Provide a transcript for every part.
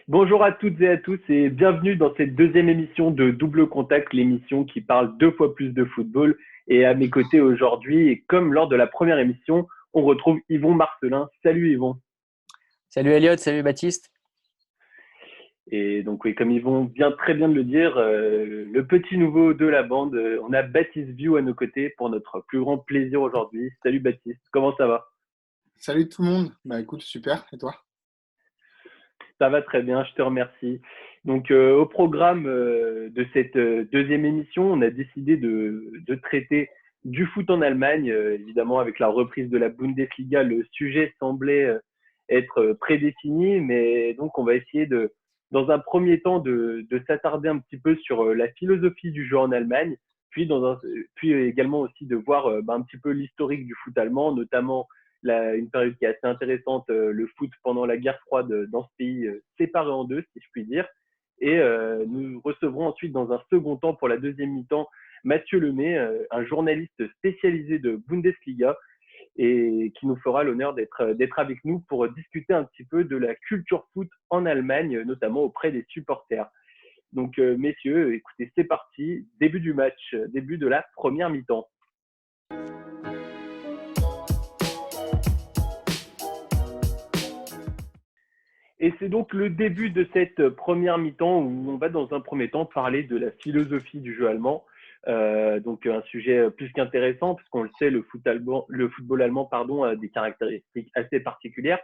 Bonjour à toutes et à tous et bienvenue dans cette deuxième émission de Double Contact, l'émission qui parle deux fois plus de football. Et à mes côtés aujourd'hui, et comme lors de la première émission, on retrouve Yvon Marcelin. Salut Yvon. Salut Elliot, salut Baptiste. Et donc oui, comme Yvon vient très bien de le dire, le petit nouveau de la bande, on a Baptiste View à nos côtés pour notre plus grand plaisir aujourd'hui. Salut Baptiste, comment ça va? Salut tout le monde. Bah écoute, super. Et toi? Ça va très bien, je te remercie. Donc, au programme de cette deuxième émission, on a décidé de traiter du foot en Allemagne. Évidemment, avec la reprise de la Bundesliga, le sujet semblait être prédéfini, mais donc on va essayer dans un premier temps, de s'attarder un petit peu sur la philosophie du jeu en Allemagne, puis également aussi de voir un petit peu l'historique du foot allemand, notamment une période qui est assez intéressante, le foot pendant la guerre froide dans ce pays séparé en deux, si je puis dire. Et nous recevrons ensuite, dans un second temps, pour la deuxième mi-temps, Mathieu Lemay, un journaliste spécialisé de Bundesliga, et qui nous fera l'honneur d'être avec nous pour discuter un petit peu de la culture foot en Allemagne, notamment auprès des supporters. Donc, messieurs, écoutez, c'est parti. Début du match, début de la première mi-temps. Et c'est donc le début de cette première mi-temps où on va dans un premier temps parler de la philosophie du jeu allemand. Donc un sujet plus qu'intéressant parce qu'on le sait, le football allemand a des caractéristiques assez particulières.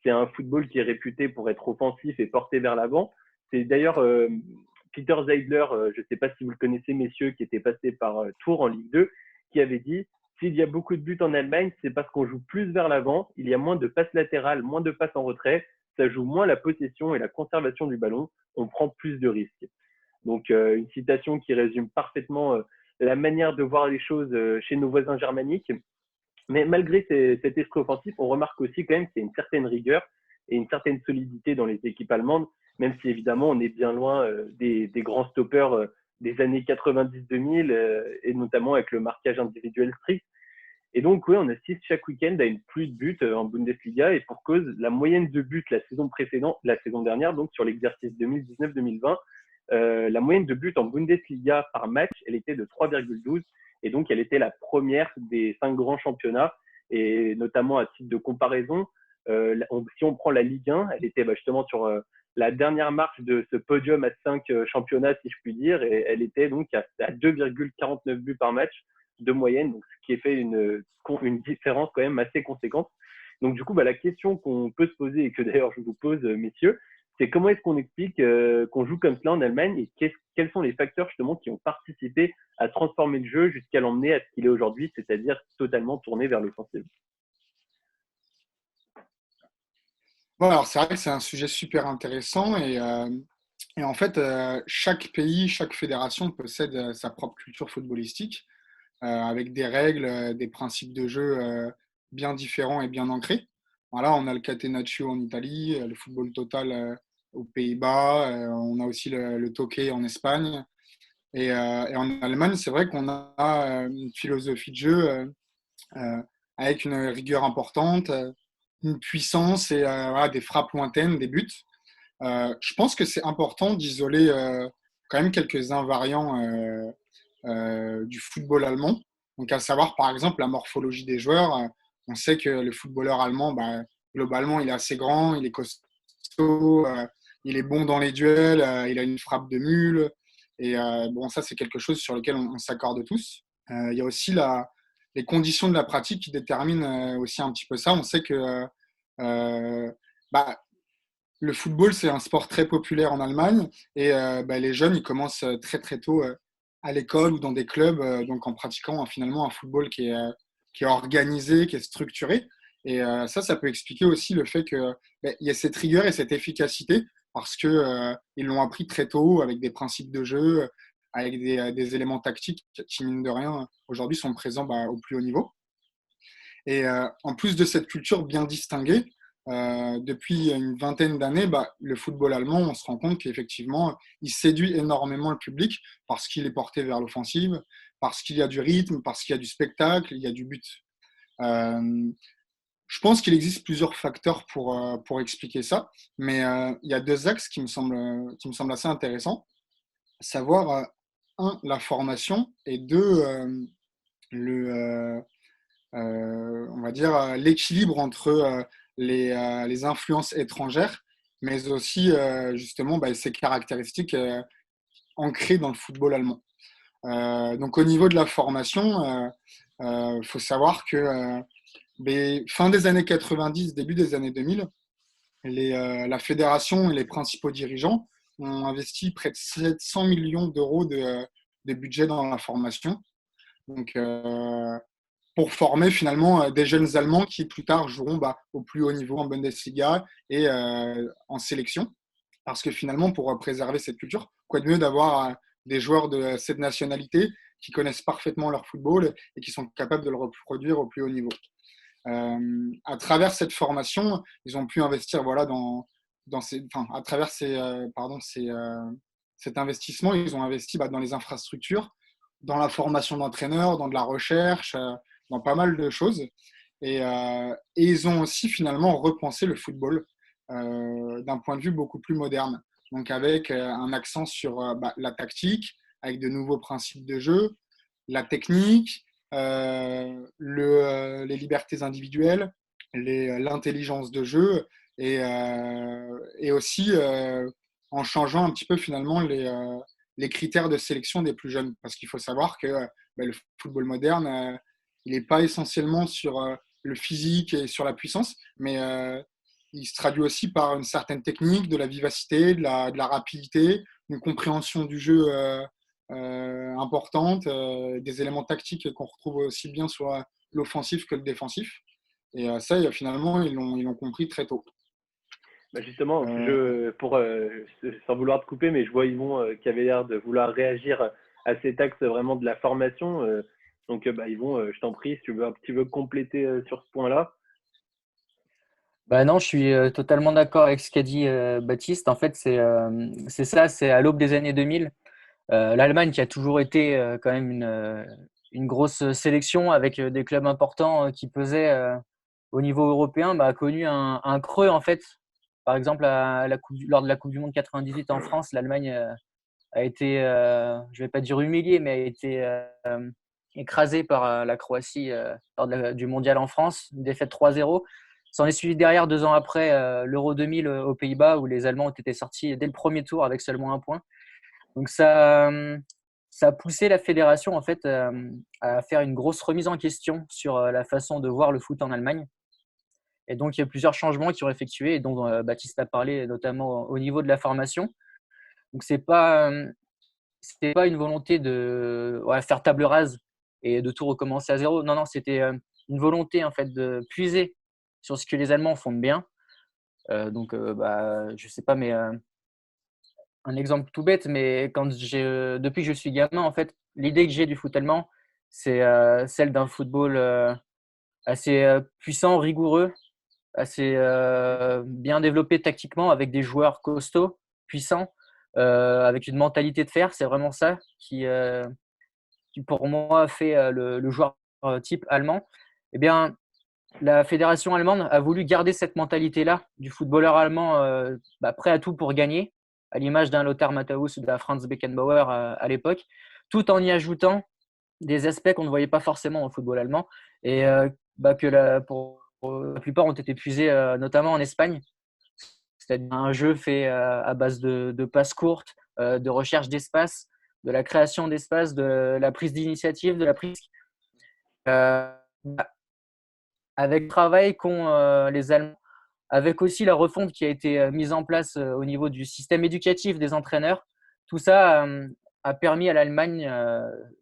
C'est un football qui est réputé pour être offensif et porté vers l'avant. C'est d'ailleurs Peter Zeidler, je ne sais pas si vous le connaissez messieurs, qui était passé par Tours en Ligue 2, qui avait dit s'il y a beaucoup de buts en Allemagne, c'est parce qu'on joue plus vers l'avant, il y a moins de passes latérales, moins de passes en retrait, ça joue moins la possession et la conservation du ballon, on prend plus de risques. Donc une citation qui résume parfaitement la manière de voir les choses chez nos voisins germaniques. Mais malgré cet esprit offensif, on remarque aussi quand même qu'il y a une certaine rigueur et une certaine solidité dans les équipes allemandes, même si évidemment on est bien loin des grands stoppeurs des années 90-2000 et notamment avec le marquage individuel strict. Et donc, oui, on assiste chaque week-end à une pluie de buts en Bundesliga et pour cause, la moyenne de buts la saison dernière, donc sur l'exercice 2019-2020, la moyenne de buts en Bundesliga par match, elle était de 3,12 et donc elle était la première des 5 grands championnats et notamment à titre de comparaison, si on prend la Ligue 1, elle était justement sur la dernière marche de ce podium à 5 championnats, si je puis dire, et elle était donc à 2,49 buts par match de moyenne, donc ce qui fait une différence quand même assez conséquente. Donc du coup, la question qu'on peut se poser et que d'ailleurs je vous pose, messieurs, c'est comment est-ce qu'on explique qu'on joue comme cela en Allemagne et quels sont les facteurs justement qui ont participé à transformer le jeu jusqu'à l'emmener à ce qu'il est aujourd'hui, c'est-à-dire totalement tourné vers l'offensive. Bon, alors c'est vrai que c'est un sujet super intéressant et en fait, chaque pays, chaque fédération possède sa propre culture footballistique avec des règles, des principes de jeu bien différents et bien ancrés. Voilà, on a le catenaccio en Italie, le football total aux Pays-Bas, on a aussi le toqué en Espagne. Et en Allemagne, c'est vrai qu'on a une philosophie de jeu euh, avec une rigueur importante, une puissance et voilà, des frappes lointaines, des buts. Je pense que c'est important d'isoler quand même quelques invariants du football allemand. Donc, à savoir, par exemple, la morphologie des joueurs. On sait que le footballeur allemand, globalement, il est assez grand, il est costaud, il est bon dans les duels, il a une frappe de mule. Et bon, ça, c'est quelque chose sur lequel on s'accorde tous. Il y a aussi les conditions de la pratique qui déterminent aussi un petit peu ça. On sait que euh, bah, le football, c'est un sport très populaire en Allemagne et les jeunes, ils commencent très très tôt à l'école ou dans des clubs, donc en pratiquant finalement un football qui est organisé, qui est structuré. Et ça peut expliquer aussi le fait qu'il y a cette rigueur et cette efficacité parce que ils l'ont appris très tôt avec des principes de jeu, avec des éléments tactiques qui, mine de rien, aujourd'hui sont présents au plus haut niveau. Et en plus de cette culture bien distinguée, depuis une vingtaine d'années, le football allemand, on se rend compte qu'effectivement, il séduit énormément le public parce qu'il est porté vers l'offensive, parce qu'il y a du rythme, parce qu'il y a du spectacle, il y a du but. Euh, Je pense qu'il existe plusieurs facteurs pour expliquer ça, mais il y a deux axes qui me semblent assez intéressants, à savoir, un, la formation, et deux, le, on va dire, l'équilibre entre les influences étrangères, mais aussi justement bah, ces caractéristiques ancrées dans le football allemand. Donc au niveau de la formation, faut savoir que fin des années 90, début des années 2000, la fédération et les principaux dirigeants ont investi près de 700 millions d'euros de budget dans la formation. Donc, pour former finalement des jeunes Allemands qui plus tard joueront bah, au plus haut niveau en Bundesliga et en sélection. Parce que finalement, pour préserver cette culture, quoi de mieux d'avoir des joueurs de cette nationalité qui connaissent parfaitement leur football et qui sont capables de le reproduire au plus haut niveau. À travers cette formation, ils ont pu investir voilà, à travers cet investissement, ils ont investi bah, dans les infrastructures, dans la formation d'entraîneurs, dans de la recherche, dans pas mal de choses. Et ils ont aussi finalement repensé le football d'un point de vue beaucoup plus moderne. Donc avec un accent sur bah, la tactique, avec de nouveaux principes de jeu, la technique, les libertés individuelles, l'intelligence de jeu et aussi en changeant un petit peu finalement les critères de sélection des plus jeunes. Parce qu'il faut savoir que le football moderne, il n'est pas essentiellement sur le physique et sur la puissance, mais il se traduit aussi par une certaine technique, de la vivacité, de la rapidité, une compréhension du jeu importante, des éléments tactiques qu'on retrouve aussi bien sur l'offensif que le défensif. Et ça, finalement, ils l'ont compris très tôt. Bah justement, sans vouloir te couper, mais je vois Yvon qui avait l'air de vouloir réagir à cet axe vraiment de la formation. Donc, bah, Yvon, je t'en prie, si tu veux compléter sur ce point-là. Bah non, je suis totalement d'accord avec ce qu'a dit Baptiste. En fait, c'est ça, c'est à l'aube des années 2000. L'Allemagne, qui a toujours été quand même une grosse sélection avec des clubs importants qui pesaient au niveau européen, bah, a connu un creux en fait. Par exemple, lors de la Coupe du Monde 98 en France, l'Allemagne a été, je vais pas dire humiliée, mais a été écrasée par la Croatie lors du mondial en France, une défaite 3-0. S'en est suivi derrière 2 ans après l'Euro 2000 aux Pays-Bas où les Allemands ont été sortis dès le premier tour avec seulement un point. Donc ça a poussé la fédération en fait à faire une grosse remise en question sur la façon de voir le foot en Allemagne. Et donc il y a plusieurs changements qui ont effectués et dont Baptiste a parlé notamment au niveau de la formation. Donc c'était pas une volonté de faire table rase et de tout recommencer à zéro. Non, c'était une volonté en fait de puiser sur ce que les Allemands font de bien. Je sais pas, mais un exemple tout bête, mais depuis que je suis gamin, en fait, l'idée que j'ai du foot allemand, c'est celle d'un football assez puissant, rigoureux, assez bien développé tactiquement, avec des joueurs costauds, puissants, avec une mentalité de fer. C'est vraiment ça qui pour moi, fait le joueur type allemand. Eh bien, la fédération allemande a voulu garder cette mentalité-là du footballeur allemand prêt à tout pour gagner, à l'image d'un Lothar Matthäus ou d'un Franz Beckenbauer à l'époque, tout en y ajoutant des aspects qu'on ne voyait pas forcément au football allemand et pour la plupart ont été puisés notamment en Espagne. C'est-à-dire un jeu fait à base de passes courtes, de recherche d'espace, de la création d'espace, de la prise d'initiative, de la prise euh, avec le travail qu'ont les Allemands, avec aussi la refonte qui a été mise en place au niveau du système éducatif des entraîneurs. Tout ça a permis à l'Allemagne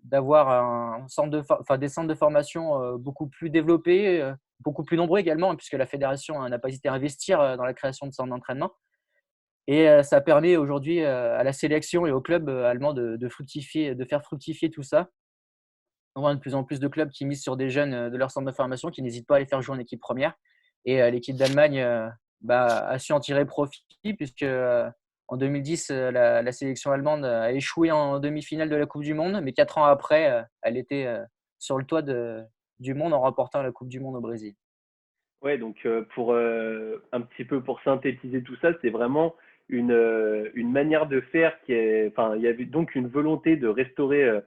d'avoir des centres de formation beaucoup plus développés, beaucoup plus nombreux également, puisque la fédération n'a pas hésité à investir dans la création de centres d'entraînement. Et ça permet aujourd'hui à la sélection et aux clubs allemands de faire fructifier tout ça. On voit de plus en plus de clubs qui misent sur des jeunes de leur centre de formation, qui n'hésitent pas à les faire jouer en équipe première. Et l'équipe d'Allemagne a su en tirer profit, puisque en 2010, la sélection allemande a échoué en demi-finale de la Coupe du Monde, mais 4 ans après, elle était sur le toit du monde en remportant la Coupe du Monde au Brésil. Ouais, donc pour un petit peu pour synthétiser tout ça, c'est vraiment une manière de faire qui est, enfin, il y avait donc une volonté de restaurer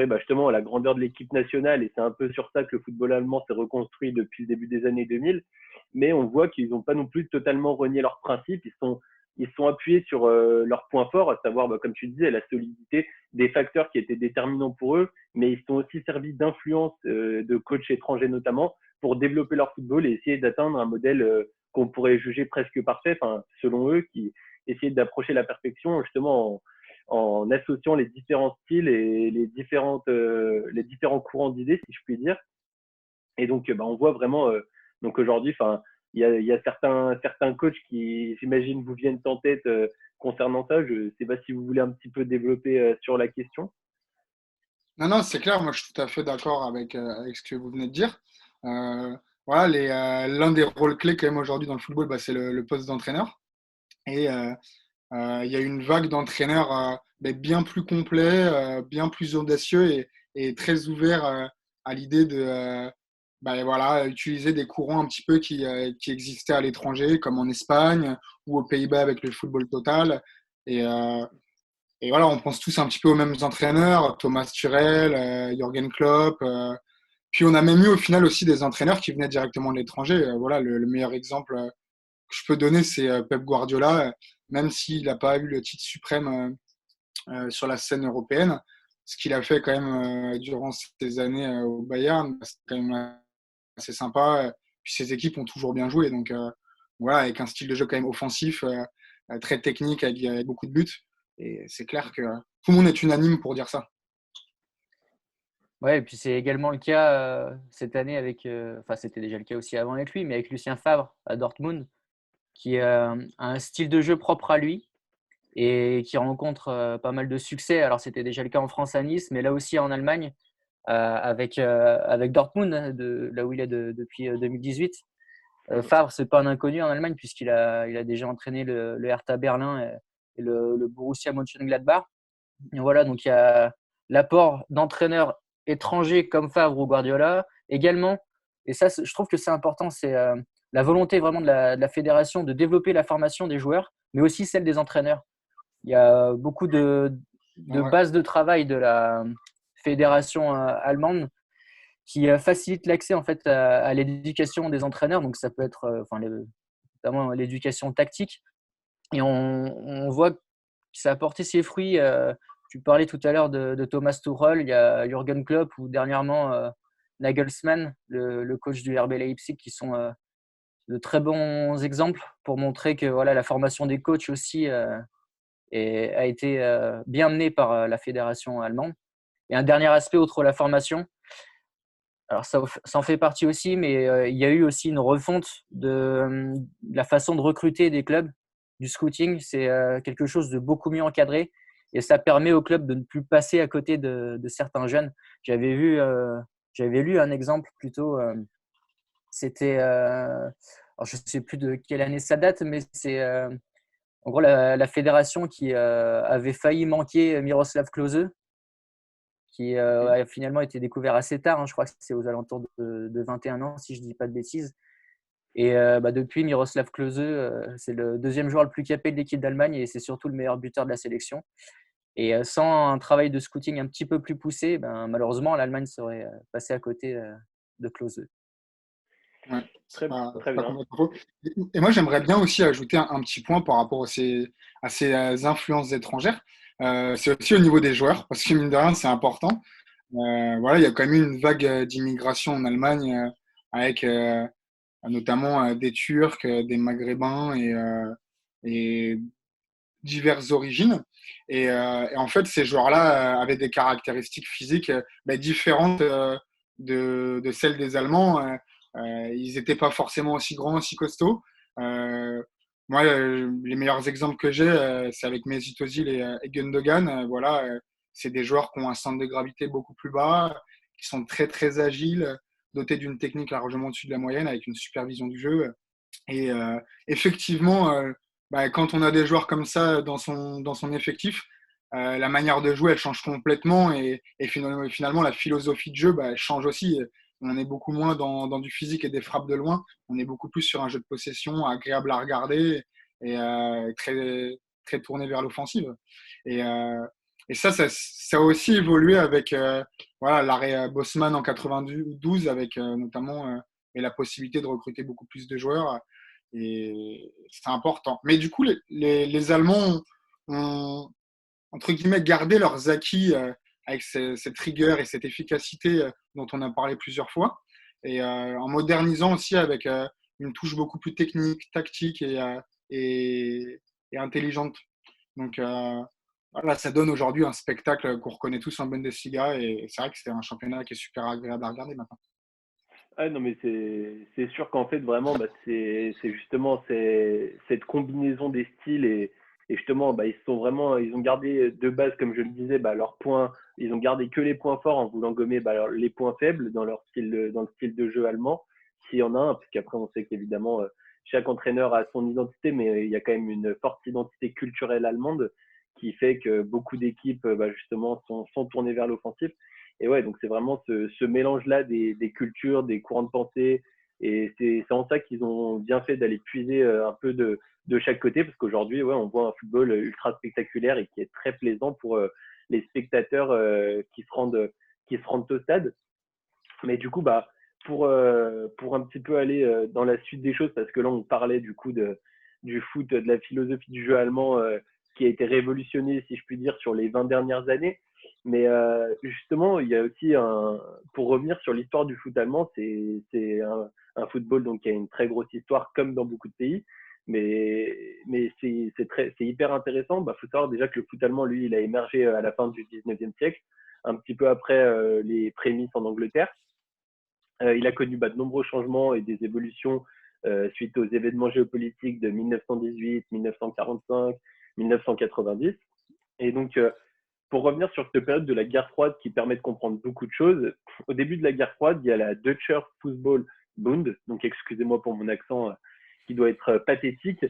bah, justement la grandeur de l'équipe nationale, et c'est un peu sur ça que le football allemand s'est reconstruit depuis le début des années 2000. Mais on voit qu'ils n'ont pas non plus totalement renié leurs principes, ils sont appuyés sur leurs points forts, à savoir, bah, comme tu disais, la solidité des facteurs qui étaient déterminants pour eux, mais ils sont aussi servis d'influence de coachs étrangers notamment pour développer leur football et essayer d'atteindre un modèle qu'on pourrait juger presque parfait, enfin, selon eux, qui essayaient d'approcher la perfection justement en associant les différents styles et les différents courants d'idées, si je puis dire. Et donc, bah, on voit vraiment, donc aujourd'hui, enfin, il y a certains coachs qui, j'imagine, vous viennent en tête concernant ça. Je ne sais pas si vous voulez un petit peu développer sur la question. Non, non, c'est clair, moi je suis tout à fait d'accord avec ce que vous venez de dire. Euh, voilà, l'un des rôles clés quand même aujourd'hui dans le football, bah, c'est le poste d'entraîneur. Et il y a une vague d'entraîneurs bien plus complets, bien plus audacieux et très ouverts à l'idée de voilà, utiliser des courants un petit peu qui existaient à l'étranger, comme en Espagne ou aux Pays-Bas avec le football total. Et, et voilà, on pense tous un petit peu aux mêmes entraîneurs, Thomas Tuchel, Jürgen Klopp. Puis on a même eu au final aussi des entraîneurs qui venaient directement de l'étranger. Voilà, le meilleur exemple que je peux donner, c'est Pep Guardiola, même s'il n'a pas eu le titre suprême sur la scène européenne. Ce qu'il a fait quand même durant ces années au Bayern, c'est quand même assez sympa. Puis ses équipes ont toujours bien joué. Donc voilà, avec un style de jeu quand même offensif, très technique, avec beaucoup de buts. Et c'est clair que tout le monde est unanime pour dire ça. Ouais, et puis c'est également le cas cette année avec, enfin c'était déjà le cas aussi avant avec lui, mais avec Lucien Favre à Dortmund, qui a un style de jeu propre à lui et qui rencontre pas mal de succès. Alors c'était déjà le cas en France à Nice, mais là aussi en Allemagne avec Dortmund, hein, là où il est depuis 2018. Favre, c'est pas un inconnu en Allemagne il a déjà entraîné le Hertha Berlin et le Borussia Mönchengladbach. Et voilà, donc il y a l'apport d'entraîneurs étrangers comme Favre ou Guardiola également. Et ça, je trouve que c'est important, c'est la volonté vraiment de la fédération de développer la formation des joueurs, mais aussi celle des entraîneurs. Il y a beaucoup de Ouais. bases de travail de la fédération allemande qui facilite l'accès en fait à l'éducation des entraîneurs. Donc ça peut être notamment l'éducation tactique. Et on voit que ça a porté ses fruits. Tu parlais tout à l'heure de Thomas Tuchel, il y a Jürgen Klopp ou dernièrement Nagelsmann, le coach du RB Leipzig, qui sont de très bons exemples pour montrer que voilà, la formation des coachs aussi a été bien menée par la fédération allemande. Et un dernier aspect, outre la formation, alors ça en fait partie aussi, mais il y a eu aussi une refonte de la façon de recruter des clubs, du scouting. C'est quelque chose de beaucoup mieux encadré et ça permet aux clubs de ne plus passer à côté de certains jeunes. J'avais lu un exemple plutôt, c'était, alors je ne sais plus de quelle année ça date, mais c'est en gros la fédération qui avait failli manquer Miroslav Klose, qui a finalement été découvert assez tard. Hein, je crois que c'est aux alentours de 21 ans, si je ne dis pas de bêtises. Et depuis, Miroslav Klose, c'est le deuxième joueur le plus capé de l'équipe d'Allemagne et c'est surtout le meilleur buteur de la sélection. Et sans un travail de scouting un petit peu plus poussé, malheureusement, l'Allemagne serait passée à côté de Klose. Ouais, Très, c'est très pas bien. complètement faux. Et moi, j'aimerais bien aussi ajouter un petit point par rapport à ces influences étrangères. C'est aussi au niveau des joueurs, parce que mine de rien, c'est important. Voilà, il y a quand même eu une vague d'immigration en Allemagne avec notamment des Turcs, des Maghrébins et diverses origines. Et en fait, ces joueurs-là avaient des caractéristiques physiques différentes de celles des Allemands. Ils n'étaient pas forcément aussi grands, aussi costauds. Euh, Moi, les meilleurs exemples que j'ai, c'est avec Mesut Özil et Gundogan. Voilà, c'est des joueurs qui ont un centre de gravité beaucoup plus bas, qui sont très très agiles, dotés d'une technique largement au-dessus de la moyenne, avec une supervision du jeu. Et effectivement, quand on a des joueurs comme ça dans son effectif, la manière de jouer, elle change complètement et finalement, la philosophie de jeu, elle change aussi. on est beaucoup moins dans du physique et des frappes de loin. On est beaucoup plus sur un jeu de possession agréable à regarder et très, très tourné vers l'offensive. Et, euh, et ça a aussi évolué avec voilà, l'arrêt Bosman en 92, avec notamment et la possibilité de recruter beaucoup plus de joueurs. Et c'est important. Mais du coup, les Allemands ont, entre guillemets, gardé leurs acquis avec cette rigueur et cette efficacité dont on a parlé plusieurs fois, et en modernisant aussi avec une touche beaucoup plus technique, tactique et intelligente. Donc voilà, ça donne aujourd'hui un spectacle qu'on reconnaît tous en Bundesliga, et c'est vrai que c'est un championnat qui est super agréable à regarder maintenant. Ah non, mais c'est sûr qu'en fait, vraiment, bah, c'est justement cette combinaison des styles et justement, bah, ils ont gardé de base, comme je le disais, bah, leurs points, ils ont gardé que les points forts en voulant gommer bah, les points faibles dans leur style, dans le style de jeu allemand, s'il y en a un, parce qu'après, on sait qu'évidemment, chaque entraîneur a son identité, mais il y a quand même une forte identité culturelle allemande qui fait que beaucoup d'équipes, bah, justement, sont tournées vers l'offensif. Et ouais, donc c'est vraiment ce mélange-là des cultures, des courants de pensée. Et c'est en ça qu'ils ont bien fait d'aller puiser un peu de chaque côté, parce qu'aujourd'hui, ouais, on voit un football ultra spectaculaire et qui est très plaisant pour les spectateurs qui se rendent au stade. Mais du coup, bah, pour un petit peu aller dans la suite des choses, parce que là, on parlait du coup du foot, de la philosophie du jeu allemand qui a été révolutionnée, si je puis dire, sur les 20 dernières années. Mais justement, il y a aussi pour revenir sur l'histoire du foot allemand, c'est un football donc, qui a une très grosse histoire, comme dans beaucoup de pays. Mais c'est hyper intéressant. Il faut savoir déjà que le foot allemand, lui, il a émergé à la fin du 19e siècle, un petit peu après les prémices en Angleterre. Il a connu de nombreux changements et des évolutions suite aux événements géopolitiques de 1918, 1945, 1990. Et donc, pour revenir sur cette période de la guerre froide qui permet de comprendre beaucoup de choses, au début de la guerre froide, il y a la Deutscher Fußball Bund, donc excusez-moi pour mon accent qui doit être pathétique.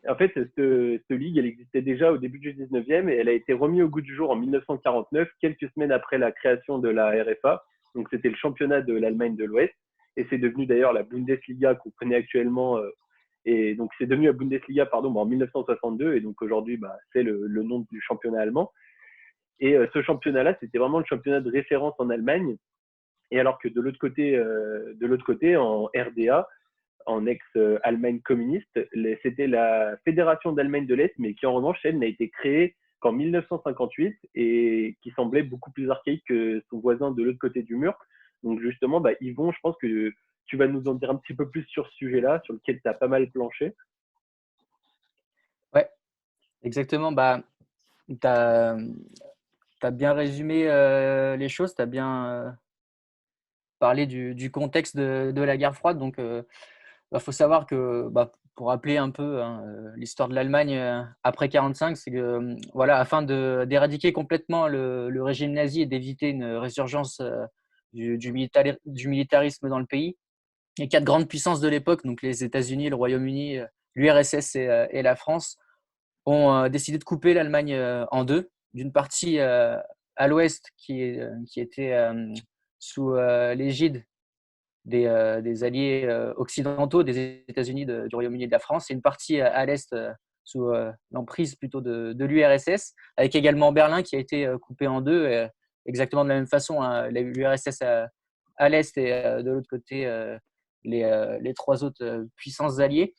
En fait, cette ligue, elle existait déjà au début du 19e et elle a été remise au goût du jour en 1949, quelques semaines après la création de la RFA. Donc, c'était le championnat de l'Allemagne de l'Ouest. Et c'est devenu d'ailleurs la Bundesliga qu'on connaît actuellement. Et donc, c'est devenu la Bundesliga en 1962. Et donc, aujourd'hui, c'est le nom du championnat allemand. Et ce championnat-là, c'était vraiment le championnat de référence en Allemagne. Et alors que de l'autre côté, en RDA, en ex-Allemagne communiste, c'était la Fédération d'Allemagne de l'Est, mais qui en revanche, elle n'a été créée qu'en 1958 et qui semblait beaucoup plus archaïque que son voisin de l'autre côté du mur. Donc justement, Yvon, je pense que tu vas nous en dire un petit peu plus sur ce sujet-là, sur lequel tu as pas mal planché. Ouais, exactement. Tu as bien résumé les choses, tu as bien parlé du contexte de la guerre froide. Donc, faut savoir que, pour rappeler un peu l'histoire de l'Allemagne après 1945, c'est que voilà, afin d'éradiquer complètement le régime nazi et d'éviter une résurgence du militarisme dans le pays, les quatre grandes puissances de l'époque, donc les États-Unis, le Royaume-Uni, l'URSS et la France, ont décidé de couper l'Allemagne en deux, d'une partie à l'ouest qui était sous l'égide des alliés occidentaux, des États-Unis, du Royaume-Uni et de la France, et une partie à l'est sous l'emprise plutôt de l'URSS, avec également Berlin qui a été coupé en deux, exactement de la même façon, hein, l'URSS à l'est et de l'autre côté les trois autres puissances alliées.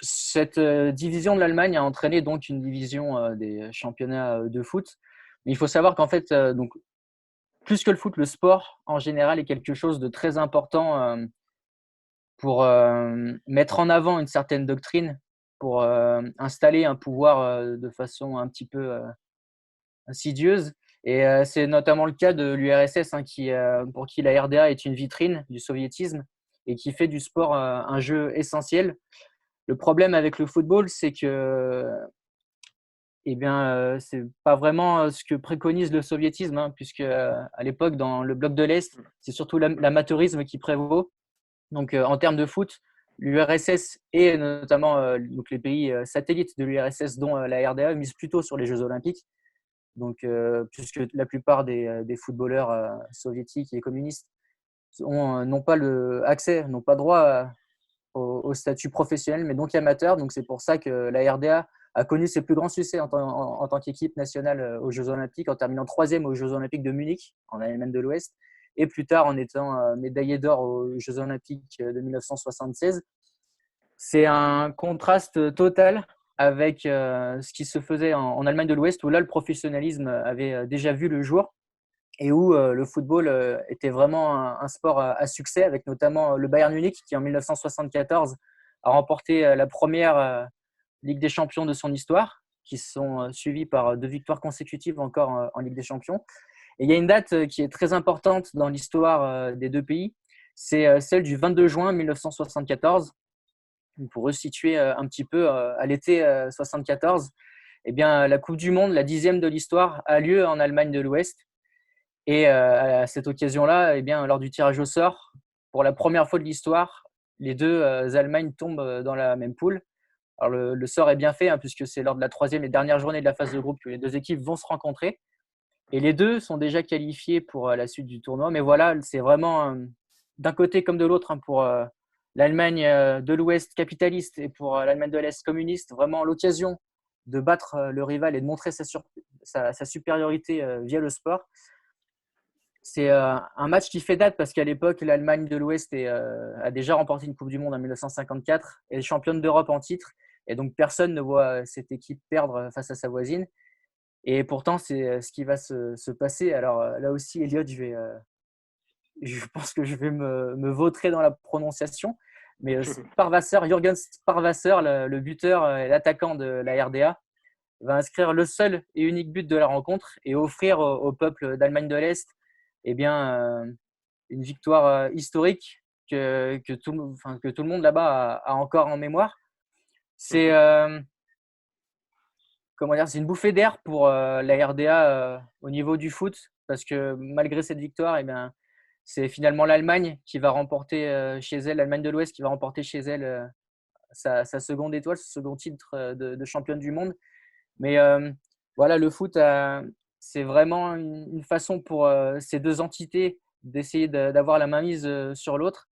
Cette division de l'Allemagne a entraîné donc une division des championnats de foot. Mais il faut savoir qu'en fait, donc, plus que le foot, le sport en général est quelque chose de très important pour mettre en avant une certaine doctrine, pour installer un pouvoir de façon un petit peu insidieuse. Et c'est notamment le cas de l'URSS, hein, pour qui la RDA est une vitrine du soviétisme et qui fait du sport un jeu essentiel. Le problème avec le football, c'est que c'est pas vraiment ce que préconise le soviétisme, hein, puisque à l'époque, dans le bloc de l'Est, c'est surtout l'amateurisme qui prévaut. Donc, en termes de foot, l'URSS et notamment donc les pays satellites de l'URSS, dont la RDA, misent plutôt sur les Jeux Olympiques. Donc, puisque la plupart des footballeurs soviétiques et communistes n'ont pas accès, n'ont pas droit au statut professionnel, mais donc amateur. Donc, c'est pour ça que la RDA a connu ses plus grands succès en tant qu'équipe nationale aux Jeux Olympiques, en terminant 3e aux Jeux Olympiques de Munich, en Allemagne de l'Ouest, et plus tard en étant médaillé d'or aux Jeux Olympiques de 1976. C'est un contraste total avec ce qui se faisait en Allemagne de l'Ouest, où là, le professionnalisme avait déjà vu le jour et où le football était vraiment un sport à succès, avec notamment le Bayern Munich qui, en 1974, a remporté la première Ligue des Champions de son histoire, qui sont suivies par 2 victoires consécutives encore en Ligue des Champions. Et il y a une date qui est très importante dans l'histoire des deux pays, c'est celle du 22 juin 1974. Pour resituer un petit peu, à l'été 74, eh bien, la Coupe du Monde, la 10e de l'histoire, a lieu en Allemagne de l'Ouest. Et à cette occasion-là, eh bien, lors du tirage au sort, pour la première fois de l'histoire, les deux Allemagnes tombent dans la même poule. Alors le sort est bien fait, hein, puisque c'est lors de la 3e et dernière journée de la phase de groupe que les deux équipes vont se rencontrer. Et les deux sont déjà qualifiés pour la suite du tournoi. Mais voilà, c'est vraiment d'un côté comme de l'autre, hein, pour l'Allemagne de l'Ouest capitaliste et pour l'Allemagne de l'Est communiste, vraiment l'occasion de battre le rival et de montrer sa supériorité via le sport. C'est un match qui fait date parce qu'à l'époque, l'Allemagne de l'Ouest a déjà remporté une Coupe du Monde en 1954 et est championne d'Europe en titre. Et donc, personne ne voit cette équipe perdre face à sa voisine. Et pourtant, c'est ce qui va se passer. Alors là aussi, Elliot, je pense que je vais me vautrer dans la prononciation. Mais Jürgen Sparwasser, le buteur et l'attaquant de la RDA, va inscrire le seul et unique but de la rencontre et offrir au peuple d'Allemagne de l'Est eh bien, une victoire historique que tout le monde là-bas a encore en mémoire. C'est c'est une bouffée d'air pour la RDA au niveau du foot, parce que malgré cette victoire, eh bien, c'est finalement l'Allemagne qui va remporter chez elle, l'Allemagne de l'Ouest qui va remporter chez elle sa seconde étoile, son second titre de championne du monde. Mais voilà, le foot, c'est vraiment une façon pour ces deux entités d'essayer d'avoir la mainmise sur l'autre.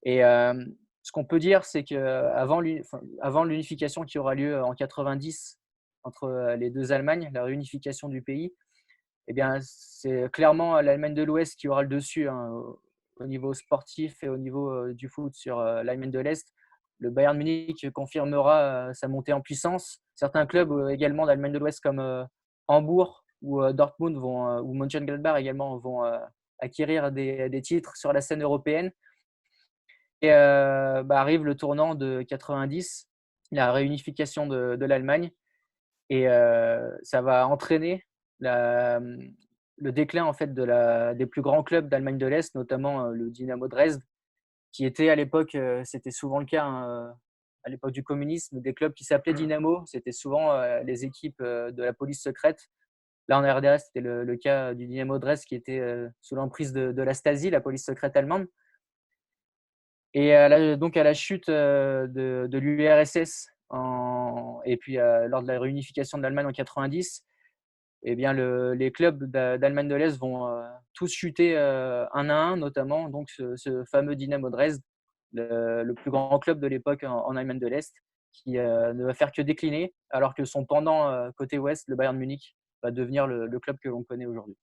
Et ce qu'on peut dire, c'est qu'avant l'unification qui aura lieu en 90 entre les deux Allemagnes, la réunification du pays, eh bien, c'est clairement l'Allemagne de l'Ouest qui aura le dessus, hein, au niveau sportif et au niveau du foot sur l'Allemagne de l'Est. Le Bayern Munich confirmera sa montée en puissance. Certains clubs également d'Allemagne de l'Ouest comme Hambourg ou Dortmund ou Mönchengladbach également vont acquérir des titres sur la scène européenne. Et arrive le tournant de 90, la réunification de l'Allemagne. Et ça va entraîner le déclin en fait des plus grands clubs d'Allemagne de l'Est, notamment le Dynamo Dresde, qui était à l'époque, c'était souvent le cas, hein, à l'époque du communisme, des clubs qui s'appelaient Dynamo, c'était souvent les équipes de la police secrète. Là, en RDA, c'était le cas du Dynamo Dresde qui était sous l'emprise de la Stasi, la police secrète allemande. Et donc à la chute de l'URSS et puis lors de la réunification de l'Allemagne en 90, eh bien les clubs d'Allemagne de l'Est vont tous chuter un à un, notamment donc ce fameux Dynamo Dresde, le plus grand club de l'époque en Allemagne de l'Est, qui ne va faire que décliner, alors que son pendant côté ouest, le Bayern Munich, va devenir le club que l'on connaît aujourd'hui.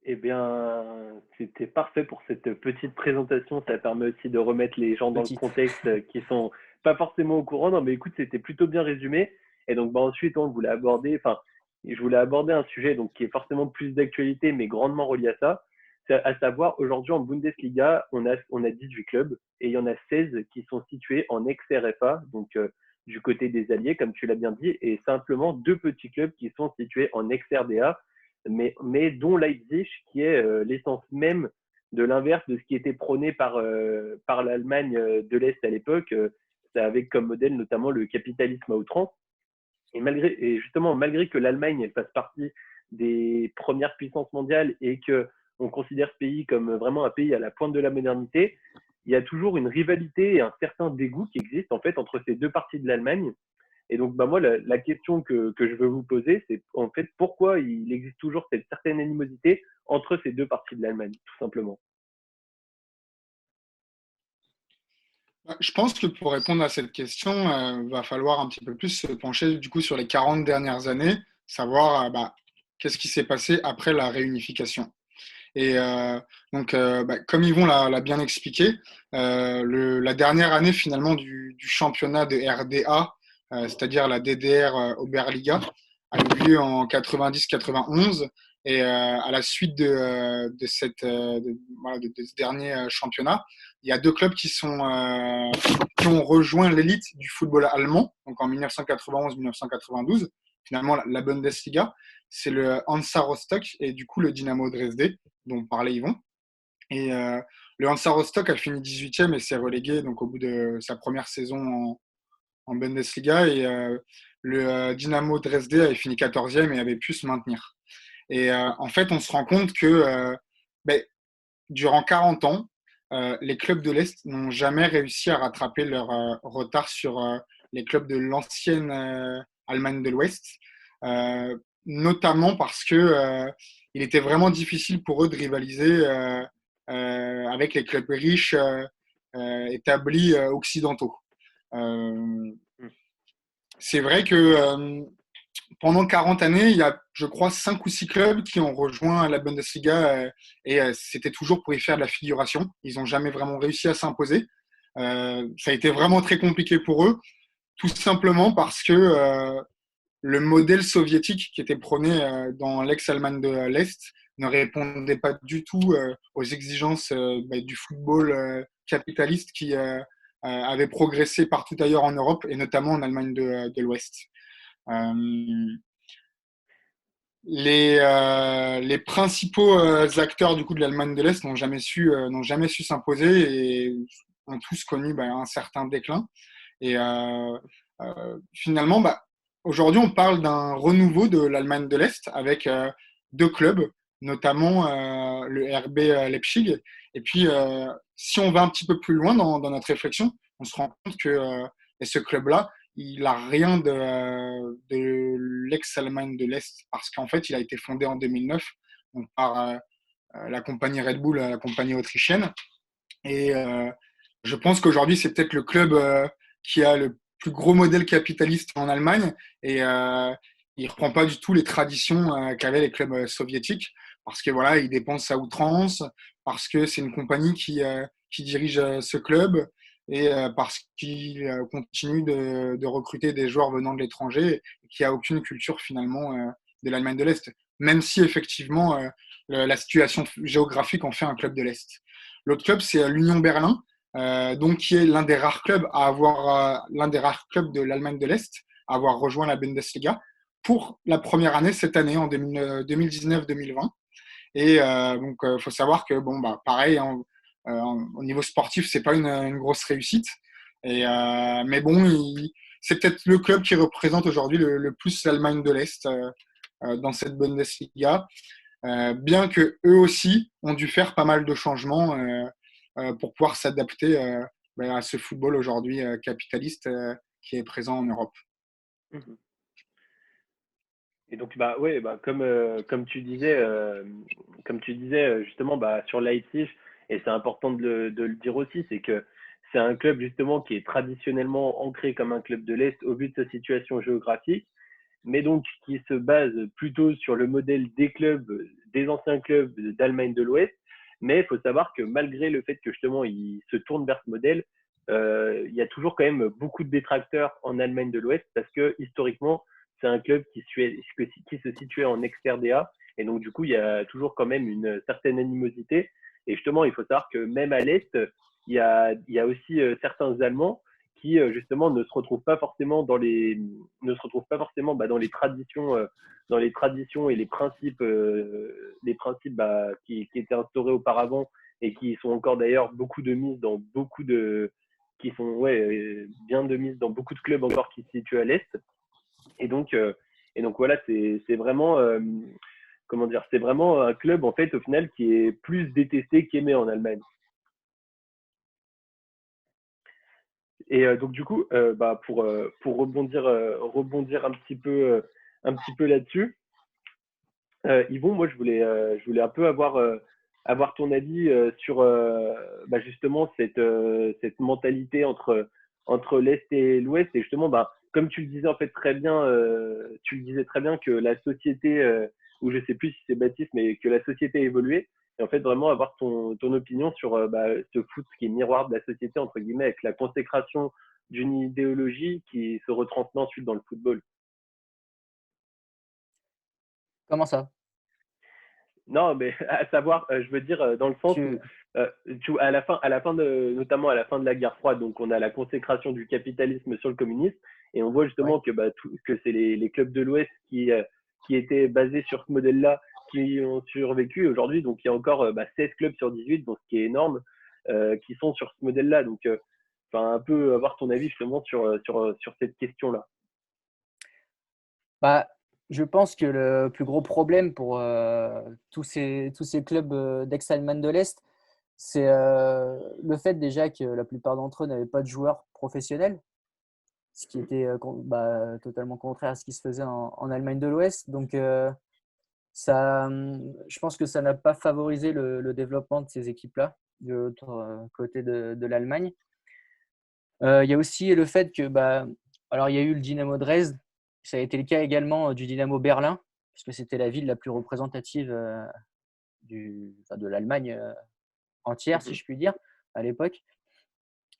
Eh bien, c'était parfait pour cette petite présentation. Ça permet aussi de remettre les gens dans le contexte qui sont pas forcément au courant. Non, mais écoute, c'était plutôt bien résumé. Et donc, ensuite, je voulais aborder un sujet donc, qui est forcément plus d'actualité, mais grandement relié à ça. C'est à savoir, aujourd'hui, en Bundesliga, on a 18 clubs et il y en a 16 qui sont situés en ex-RFA, donc du côté des Alliés, comme tu l'as bien dit, et simplement 2 petits clubs qui sont situés en ex-RDA, mais dont Leipzig, qui est l'essence même de l'inverse de ce qui était prôné par l'Allemagne de l'Est à l'époque, avec comme modèle notamment le capitalisme à outrance. Et justement, malgré que l'Allemagne fasse partie des premières puissances mondiales et qu'on considère ce pays comme vraiment un pays à la pointe de la modernité, il y a toujours une rivalité et un certain dégoût qui existe en fait entre ces deux parties de l'Allemagne. Et donc, bah, moi, la question que je veux vous poser, c'est en fait pourquoi il existe toujours cette certaine animosité entre ces deux parties de l'Allemagne, tout simplement. Je pense que pour répondre à cette question, va falloir un petit peu plus se pencher du coup sur les 40 dernières années, savoir qu'est-ce qui s'est passé après la réunification. Et comme Yvon l'a bien expliqué, la dernière année finalement du championnat de RDA, c'est-à-dire la DDR Oberliga, a eu lieu en 90-91. Et à la suite de ce dernier championnat, il y a deux clubs qui ont rejoint l'élite du football allemand, donc en 1991-1992. Finalement, la Bundesliga, c'est le Hansa Rostock et du coup le Dynamo Dresde, dont parlait Yvon. Et le Hansa Rostock a fini 18e et s'est relégué donc, au bout de sa première saison en Bundesliga. Et le Dynamo Dresde avait fini 14e et avait pu se maintenir. Et en fait, on se rend compte que durant 40 ans, les clubs de l'Est n'ont jamais réussi à rattraper leur retard sur les clubs de l'ancienne Allemagne de l'Ouest, notamment parce que il était vraiment difficile pour eux de rivaliser avec les clubs riches établis occidentaux. C'est vrai que pendant 40 années, il y a, je crois, 5 ou 6 clubs qui ont rejoint la Bundesliga et c'était toujours pour y faire de la figuration. Ils n'ont jamais vraiment réussi à s'imposer. Ça a été vraiment très compliqué pour eux, tout simplement parce que le modèle soviétique qui était prôné dans l'ex-Allemagne de l'Est ne répondait pas du tout aux exigences du football capitaliste qui avait progressé partout ailleurs en Europe et notamment en Allemagne de l'Ouest. Les principaux acteurs du coup de l'Allemagne de l'Est n'ont jamais su s'imposer et ont tous connu un certain déclin. Et finalement, aujourd'hui, on parle d'un renouveau de l'Allemagne de l'Est avec deux clubs, notamment le RB Leipzig. Et puis, si on va un petit peu plus loin dans notre réflexion, on se rend compte que ce club-là, il n'a rien de l'ex-Allemagne de l'Est parce qu'en fait, il a été fondé en 2009 donc par la compagnie Red Bull, la compagnie autrichienne. Et je pense qu'aujourd'hui, c'est peut-être le club qui a le plus gros modèle capitaliste en Allemagne et il ne reprend pas du tout les traditions qu'avaient les clubs soviétiques parce que voilà, il dépense à outrance, parce que c'est une compagnie qui dirige ce club et parce qu'il continue de recruter des joueurs venant de l'étranger et qui a aucune culture finalement de l'Allemagne de l'Est, même si effectivement la situation géographique en fait un club de l'Est. L'autre club, c'est l'Union Berlin, donc qui est l'un des rares clubs à avoir l'un des rares clubs de l'Allemagne de l'Est à avoir rejoint la Bundesliga pour la première année cette année en 2019-2020. Et donc, il faut savoir que bon, pareil, au niveau sportif, c'est pas une grosse réussite. Et mais bon, c'est peut-être le club qui représente aujourd'hui le plus l'Allemagne de l'Est dans cette Bundesliga. Bien que eux aussi ont dû faire pas mal de changements pour pouvoir s'adapter à ce football aujourd'hui capitaliste qui est présent en Europe. Mmh. Et donc, ouais, comme tu disais justement sur Leipzig, et c'est important de le dire aussi, c'est que c'est un club justement qui est traditionnellement ancré comme un club de l'Est au vu de sa situation géographique, mais donc qui se base plutôt sur le modèle des clubs, des anciens clubs d'Allemagne de l'Ouest. Mais il faut savoir que malgré le fait que justement il se tourne vers ce modèle, il y a toujours quand même beaucoup de détracteurs en Allemagne de l'Ouest parce que historiquement, c'est un club qui se situait en ex-RDA. Et donc, du coup, il y a toujours quand même une certaine animosité. Et justement, il faut savoir que même à l'Est, il y a aussi certains Allemands qui justement ne se retrouvent pas forcément dans les traditions et les principes qui étaient instaurés auparavant et qui sont encore d'ailleurs beaucoup de mise dans beaucoup de qui sont bien de mise dans beaucoup de clubs encore qui se situent à l'est. Et donc voilà, c'est vraiment comment dire, c'est vraiment un club en fait au final qui est plus détesté qu'aimé en Allemagne. Et donc du coup, pour rebondir un petit peu là-dessus, Yvon, moi je voulais un peu avoir ton avis sur justement cette mentalité entre l'Est et l'Ouest. Et justement, comme tu le disais en fait très bien, tu le disais très bien que la société, ou je sais plus si c'est Baptiste, mais que la société a évolué. Et en fait, vraiment avoir ton opinion sur ce foot qui est miroir de la société, entre guillemets, avec la consécration d'une idéologie qui se retransmet ensuite dans le football. Comment ça? Non, mais à savoir, je veux dire, dans le sens où, Tu... à la fin notamment à la fin de la guerre froide, donc on a la consécration du capitalisme sur le communisme, et on voit Ouais. justement que c'est les clubs de l'Ouest qui étaient basés sur ce modèle-là, qui ont survécu. Aujourd'hui, donc il y a encore 16 clubs sur 18, donc ce qui est énorme, qui sont sur ce modèle-là. Donc, un peu avoir ton avis justement sur cette question-là. Bah, je pense que le plus gros problème pour tous ces clubs d'ex-Allemagne de l'Est, c'est le fait déjà que la plupart d'entre eux n'avaient pas de joueurs professionnels, ce qui était totalement contraire à ce qui se faisait en Allemagne de l'Ouest. Donc, je pense que ça n'a pas favorisé le développement de ces équipes-là de l'autre côté de l'Allemagne. Il y a aussi le fait que, alors il y a eu le Dynamo Dresde, ça a été le cas également du Dynamo Berlin, puisque c'était la ville la plus représentative de l'Allemagne entière, si je puis dire, à l'époque,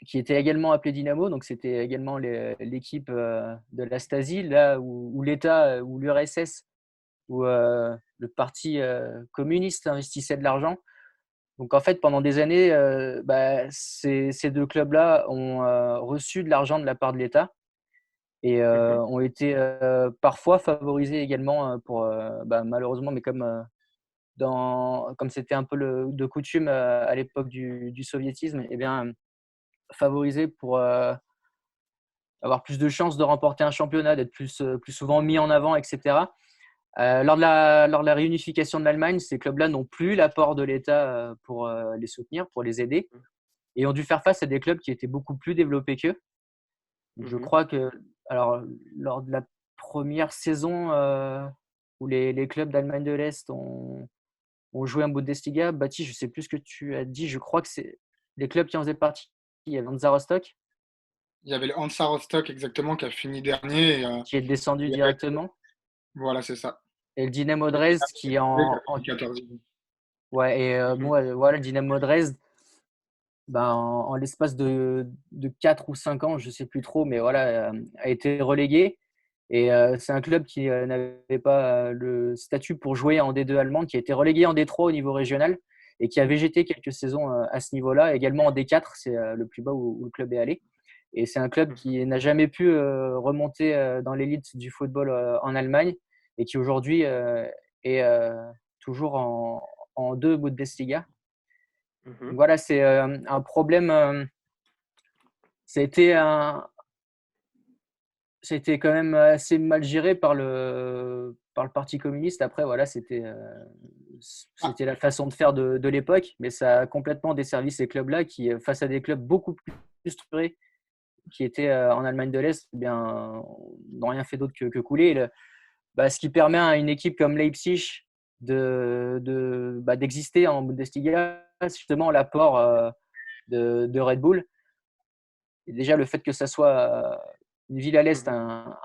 qui était également appelée Dynamo. Donc c'était également l'équipe de la Stasi, là où l'État, où l'URSS, où le parti communiste investissait de l'argent. Donc en fait, pendant des années, ces deux clubs-là ont reçu de l'argent de la part de l'État et ont été parfois favorisés également malheureusement, mais comme c'était un peu de coutume à l'époque du soviétisme, eh bien, favorisés pour avoir plus de chances de remporter un championnat, d'être plus souvent mis en avant, etc. Lors de la réunification de l'Allemagne, ces clubs-là n'ont plus l'apport de l'État pour les soutenir, pour les aider, et ont dû faire face à des clubs qui étaient beaucoup plus développés qu'eux. Je crois que, alors, lors de la première saison où les clubs d'Allemagne de l'Est ont joué en Bundesliga, Baptiste, je ne sais plus ce que tu as dit, je crois que c'est les clubs qui en faisaient partie. Il y avait Hansa Rostock Il y avait le Hansa Rostock exactement qui a fini dernier. qui est descendu Il y avait- directement, voilà, c'est ça. et le Dynamo Et le Dresde qui est Dynamo qui a fini 14. ouais, et voilà, le Dynamo Dresde, en l'espace de 4 ou 5 ans, je ne sais plus trop, mais voilà, a été relégué. Et c'est un club qui n'avait pas le statut pour jouer en D2 allemande, qui a été relégué en D3 au niveau régional et qui a végété quelques saisons à ce niveau-là. Également en D4, c'est le plus bas où le club est allé. Et c'est un club qui n'a jamais pu remonter dans l'élite du football en Allemagne et qui aujourd'hui est toujours en 2 Bundesliga. Donc voilà, c'est un problème. C'était quand même assez mal géré par le Parti communiste. Après, voilà, c'était la façon de faire de l'époque, mais ça a complètement desservi ces clubs-là qui, face à des clubs beaucoup plus structurés qui étaient en Allemagne de l'Est, eh bien, n'ont rien fait d'autre que couler. Ce qui permet à une équipe comme Leipzig d'exister en Bundesliga, c'est justement l'apport de Red Bull. Et déjà, le fait que ça soit une ville à l'Est, un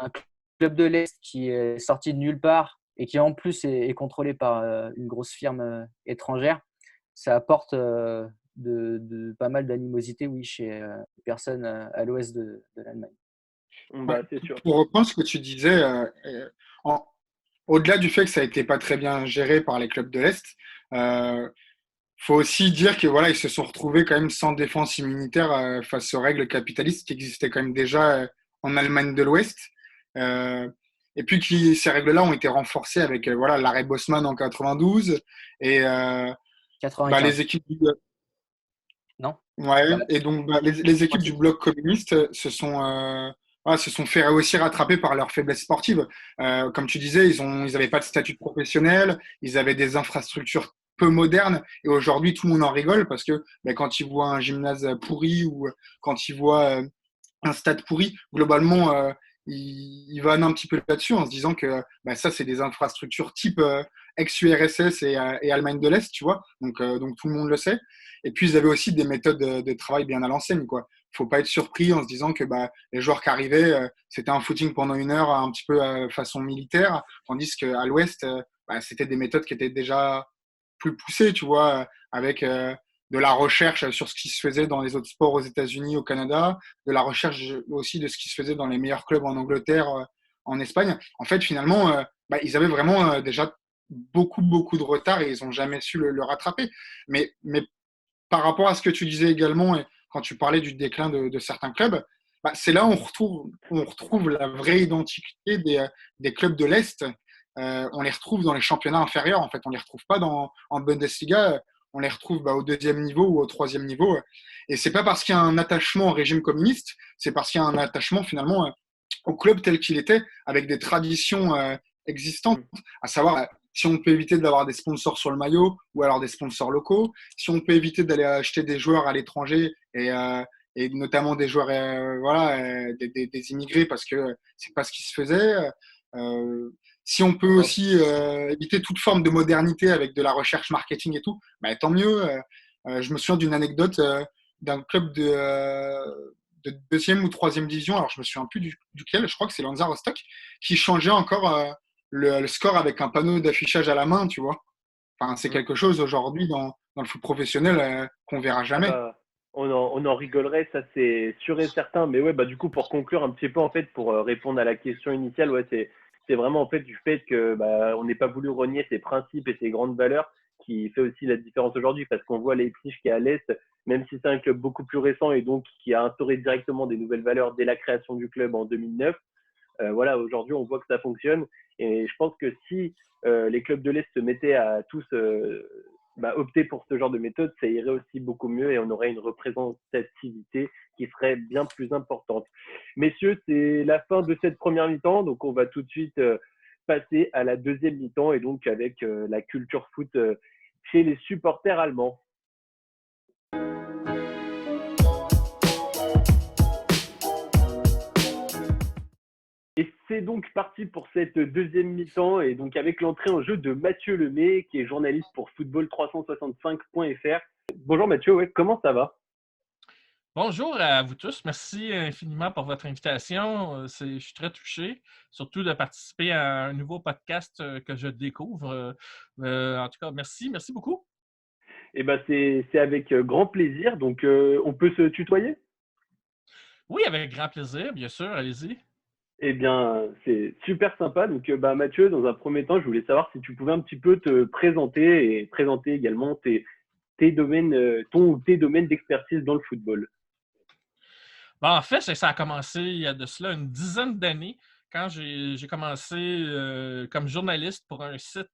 club de l'Est qui est sorti de nulle part et qui en plus est contrôlé par une grosse firme étrangère, ça apporte pas mal d'animosité, oui, chez les personnes à l'ouest de l'Allemagne. C'est sûr. Pour reprendre ce que tu disais, en- au-delà du fait que ça a été pas très bien géré par les clubs de l'Est, faut aussi dire que voilà, ils se sont retrouvés quand même sans défense immunitaire face aux règles capitalistes qui existaient quand même déjà en Allemagne de l'Ouest. Euh, et puis ces règles-là ont été renforcées avec voilà l'arrêt Bosman en 92 et 95. les équipes Non. ouais, et donc les équipes du bloc communiste se sont fait aussi rattraper par leur faiblesse sportive. Comme tu disais, ils n'avaient pas de statut professionnel, ils avaient des infrastructures peu modernes, et aujourd'hui tout le monde en rigole parce que quand ils voient un gymnase pourri ou quand ils voient un stade pourri, globalement, il vanne un petit peu là-dessus en se disant que ça, c'est des infrastructures type ex-URSS et Allemagne de l'Est, tu vois. Donc tout le monde le sait. Et puis, ils avaient aussi des méthodes de travail bien à l'ancienne, quoi. Il faut pas être surpris en se disant que les joueurs qui arrivaient, c'était un footing pendant 1 heure, un petit peu façon militaire, tandis qu'à l'Ouest, c'était des méthodes qui étaient déjà plus poussées, tu vois, avec de la recherche sur ce qui se faisait dans les autres sports aux États-Unis, au Canada, de la recherche aussi de ce qui se faisait dans les meilleurs clubs en Angleterre, en Espagne. En fait, finalement, ils avaient vraiment déjà beaucoup de retard et ils n'ont jamais su le rattraper. Mais par rapport à ce que tu disais également, et quand tu parlais du déclin de certains clubs, c'est là où on retrouve la vraie identité des clubs de l'Est. On les retrouve dans les championnats inférieurs, en fait. On les retrouve pas en Bundesliga. On les retrouve au 2e niveau ou au 3e niveau. Et c'est pas parce qu'il y a un attachement au régime communiste, c'est parce qu'il y a un attachement finalement au club tel qu'il était, avec des traditions existantes, à savoir si on peut éviter d'avoir des sponsors sur le maillot ou alors des sponsors locaux, si on peut éviter d'aller acheter des joueurs à l'étranger et notamment des joueurs des immigrés parce que c'est pas ce qui se faisait. Si on peut aussi éviter toute forme de modernité avec de la recherche marketing et tout, tant mieux. Je me souviens d'une anecdote d'un club de 2e ou 3e division, alors je me souviens plus duquel, je crois que c'est Lanza Rostock, qui changeait encore le score avec un panneau d'affichage à la main, tu vois. Enfin, c'est quelque chose aujourd'hui dans le foot professionnel qu'on verra jamais. On en rigolerait, ça c'est sûr et certain. Mais ouais, du coup, pour conclure un petit peu, en fait, pour répondre à la question initiale, ouais, c'est vraiment en fait du fait que on n'ait pas voulu renier ses principes et ses grandes valeurs qui fait aussi la différence aujourd'hui, parce qu'on voit Leipzig qui est à l'Est, même si c'est un club beaucoup plus récent et donc qui a instauré directement des nouvelles valeurs dès la création du club en 2009. Voilà, aujourd'hui, on voit que ça fonctionne. Et je pense que si les clubs de l'Est se mettaient à tous opter pour ce genre de méthode, ça irait aussi beaucoup mieux et on aurait une représentativité qui serait bien plus importante. Messieurs, c'est la fin de cette première mi-temps, donc on va tout de suite passer à la deuxième mi-temps et donc avec la culture foot chez les supporters allemands. Et c'est donc parti pour cette deuxième mi-temps et donc avec l'entrée en jeu de Mathieu Lemay qui est journaliste pour football365.fr. Bonjour Mathieu, ouais, comment ça va? Bonjour à vous tous. Merci infiniment pour votre invitation. Je suis très touché, surtout de participer à un nouveau podcast que je découvre. En tout cas, merci beaucoup. Eh ben c'est avec grand plaisir. Donc on peut se tutoyer? Oui, avec grand plaisir, bien sûr. Allez-y. Eh bien, c'est super sympa. Donc, Mathieu, dans un premier temps, je voulais savoir si tu pouvais un petit peu te présenter et présenter également tes domaines, ton ou tes domaines d'expertise dans le football. En fait, ça a commencé il y a de cela une dizaine d'années quand j'ai commencé comme journaliste pour un site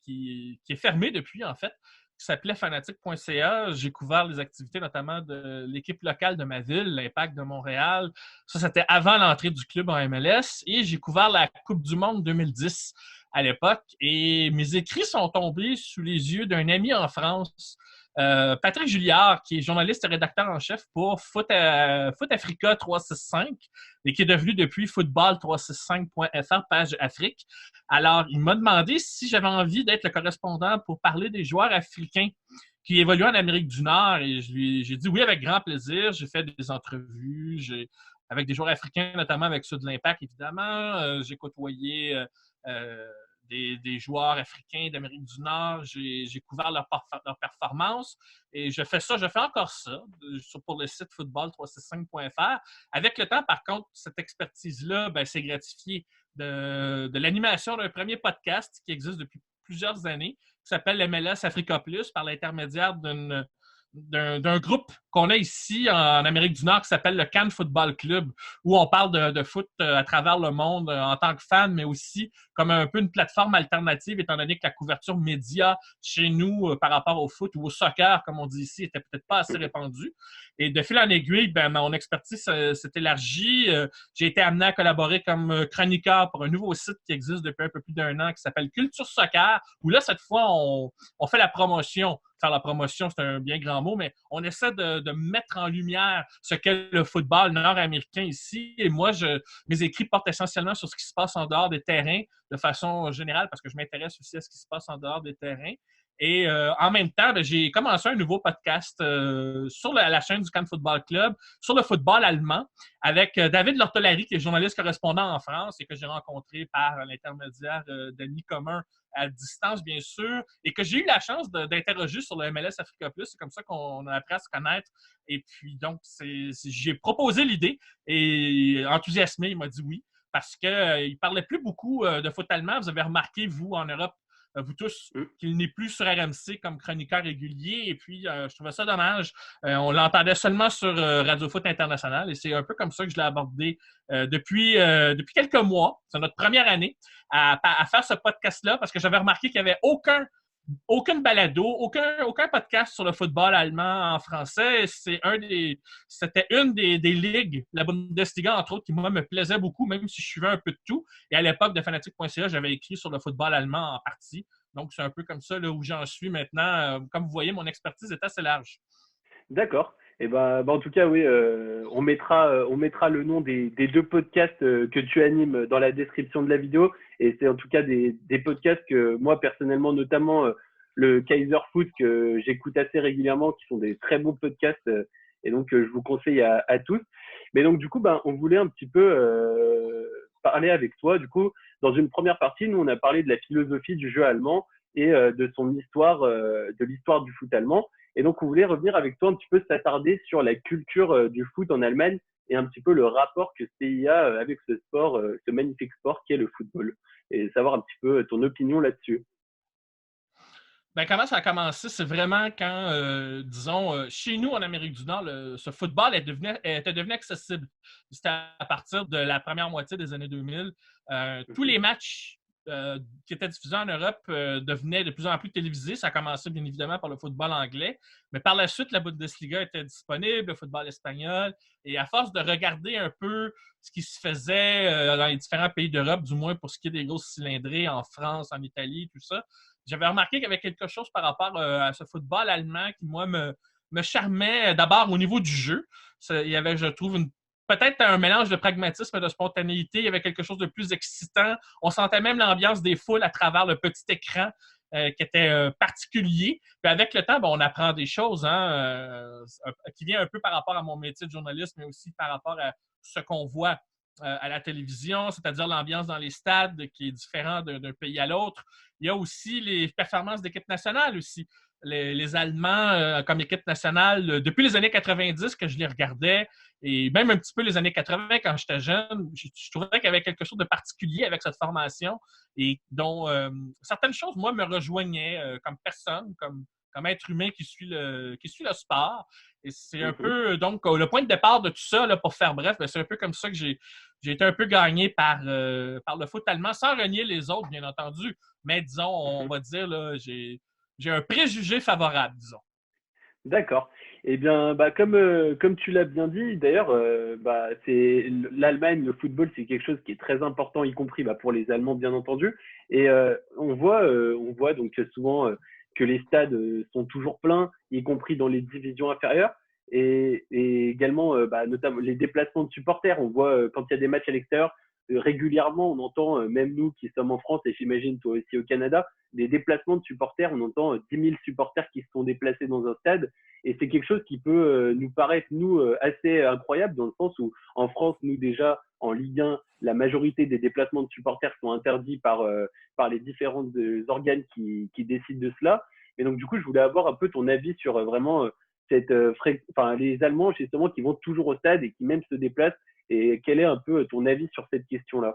qui est fermé depuis, en fait, qui s'appelait fanatique.ca. J'ai couvert les activités notamment de l'équipe locale de ma ville, l'Impact de Montréal. Ça, c'était avant l'entrée du club en MLS. Et j'ai couvert la Coupe du Monde 2010 à l'époque. Et mes écrits sont tombés sous les yeux d'un ami en France, Patrick Julliard, qui est journaliste et rédacteur en chef pour Foot Africa 365 et qui est devenu depuis football365.fr, page Afrique. Alors, il m'a demandé si j'avais envie d'être le correspondant pour parler des joueurs africains qui évoluent en Amérique du Nord et j'ai dit oui avec grand plaisir. J'ai fait des entrevues avec des joueurs africains, notamment avec ceux de l'Impact, évidemment. J'ai côtoyé des joueurs africains d'Amérique du Nord. J'ai couvert leur performance et je fais encore ça pour le site football365.fr. Avec le temps, par contre, cette expertise-là, c'est gratifié de l'animation d'un premier podcast qui existe depuis plusieurs années, qui s'appelle MLS Africa Plus, par l'intermédiaire d'un groupe qu'on a ici en Amérique du Nord qui s'appelle le Cannes Football Club, où on parle de foot à travers le monde en tant que fan, mais aussi comme un peu une plateforme alternative, étant donné que la couverture média chez nous par rapport au foot ou au soccer, comme on dit ici, était peut-être pas assez répandue. Et de fil en aiguille, mon expertise s'est élargie. J'ai été amené à collaborer comme chroniqueur pour un nouveau site qui existe depuis un peu plus d'1 an qui s'appelle Culture Soccer, où là, cette fois, on fait la promotion faire la promotion, c'est un bien grand mot, mais on essaie de mettre en lumière ce qu'est le football nord-américain ici. Et moi, mes écrits portent essentiellement sur ce qui se passe en dehors des terrains de façon générale parce que je m'intéresse aussi à ce qui se passe en dehors des terrains. Et en même temps, j'ai commencé un nouveau podcast sur la chaîne du Cannes Football Club sur le football allemand avec David Lortolari, qui est journaliste correspondant en France et que j'ai rencontré par l'intermédiaire d'amis communs à distance, bien sûr, et que j'ai eu la chance d'interroger sur le MLS Africa Plus. C'est comme ça qu'on a appris à se connaître. Et puis, donc, j'ai proposé l'idée et enthousiasmé, il m'a dit oui, parce qu'il ne parlait plus beaucoup de foot allemand. Vous avez remarqué, vous, en Europe, vous tous, qu'il n'est plus sur RMC comme chroniqueur régulier. Et puis, je trouvais ça dommage. On l'entendait seulement sur Radio Foot International. Et c'est un peu comme ça que je l'ai abordé depuis quelques mois. C'est notre première année à faire ce podcast-là parce que j'avais remarqué qu'il n'y avait aucune balado, aucun podcast sur le football allemand en français. C'était une des ligues, la Bundesliga, entre autres, qui, moi, me plaisait beaucoup, même si je suivais un peu de tout. Et à l'époque de Fanatic.ca, j'avais écrit sur le football allemand en partie. Donc, c'est un peu comme ça là, où j'en suis maintenant. Comme vous voyez, mon expertise est assez large. D'accord. Et en tout cas, oui, on mettra le nom des deux podcasts que tu animes dans la description de la vidéo. Et c'est en tout cas des podcasts que moi, personnellement, notamment le Kaiser Foot, que j'écoute assez régulièrement, qui sont des très bons podcasts. Et donc, je vous conseille à tous. Mais donc, du coup, on voulait un petit peu parler avec toi. Du coup, dans une première partie, nous, on a parlé de la philosophie du jeu allemand et de son histoire, de l'histoire du foot allemand. Et donc, on voulait revenir avec toi un petit peu s'attarder sur la culture du foot en Allemagne et un petit peu le rapport que ce pays a avec ce sport, ce magnifique sport qu'est le football. Et savoir un petit peu ton opinion là-dessus. Ben, comment ça a commencé? C'est vraiment quand, disons, chez nous en Amérique du Nord, ce football était devenu accessible. C'était à partir de la première moitié des années 2000. Tous les matchs qui étaient diffusés en Europe devenaient de plus en plus télévisés. Ça a commencé bien évidemment par le football anglais, mais par la suite, la Bundesliga était disponible, le football espagnol. Et à force de regarder un peu ce qui se faisait dans les différents pays d'Europe, du moins pour ce qui est des grosses cylindrées en France, en Italie, tout ça, j'avais remarqué qu'il y avait quelque chose par rapport à ce football allemand qui, moi, me charmait d'abord au niveau du jeu. Il y avait, je trouve, peut-être un mélange de pragmatisme et de spontanéité. Il y avait quelque chose de plus excitant. On sentait même l'ambiance des foules à travers le petit écran qui était particulier. Puis avec le temps, on apprend des choses qui viennent un peu par rapport à mon métier de journaliste, mais aussi par rapport à ce qu'on voit à la télévision, c'est-à-dire l'ambiance dans les stades qui est différent d'un pays à l'autre. Il y a aussi les performances d'équipe nationale aussi. Les Allemands comme équipe nationale, depuis les années 90 que je les regardais, et même un petit peu les années 80 quand j'étais jeune, je trouvais qu'il y avait quelque chose de particulier avec cette formation et dont certaines choses, moi, me rejoignaient comme personne, comme être humain qui suit le sport. Et c'est un peu, donc, le point de départ de tout ça, là, pour faire bref, c'est un peu comme ça que j'ai été un peu gagné par le foot allemand, sans renier les autres, bien entendu. Mais disons, on va dire, là, j'ai un préjugé favorable, disons. D'accord. Eh bien, comme tu l'as bien dit, d'ailleurs, c'est l'Allemagne, le football, c'est quelque chose qui est très important, y compris pour les Allemands, bien entendu. Et on voit donc souvent que les stades sont toujours pleins, y compris dans les divisions inférieures. Et également, notamment les déplacements de supporters. On voit quand il y a des matchs à l'extérieur, régulièrement, on entend, même nous qui sommes en France, et j'imagine toi aussi au Canada, des déplacements de supporters. On entend 10 000 supporters qui se sont déplacés dans un stade. Et c'est quelque chose qui peut nous paraître, nous, assez incroyable, dans le sens où, en France, nous, déjà, en Ligue 1, la majorité des déplacements de supporters sont interdits par les différents organes qui décident de cela. Et donc, du coup, je voulais avoir un peu ton avis sur vraiment les Allemands, justement, qui vont toujours au stade et qui même se déplacent. Et quel est un peu ton avis sur cette question-là?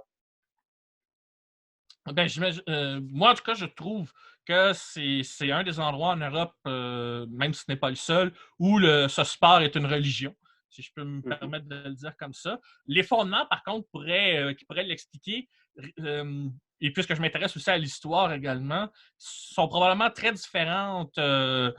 Ben, moi, en tout cas, je trouve que c'est un des endroits en Europe, même si ce n'est pas le seul, où ce sport est une religion. si je peux me Mhm. permettre de le dire comme ça. Les fondements, par contre, qui pourraient l'expliquer, et puisque je m'intéresse aussi à l'histoire également, sont probablement très différentes de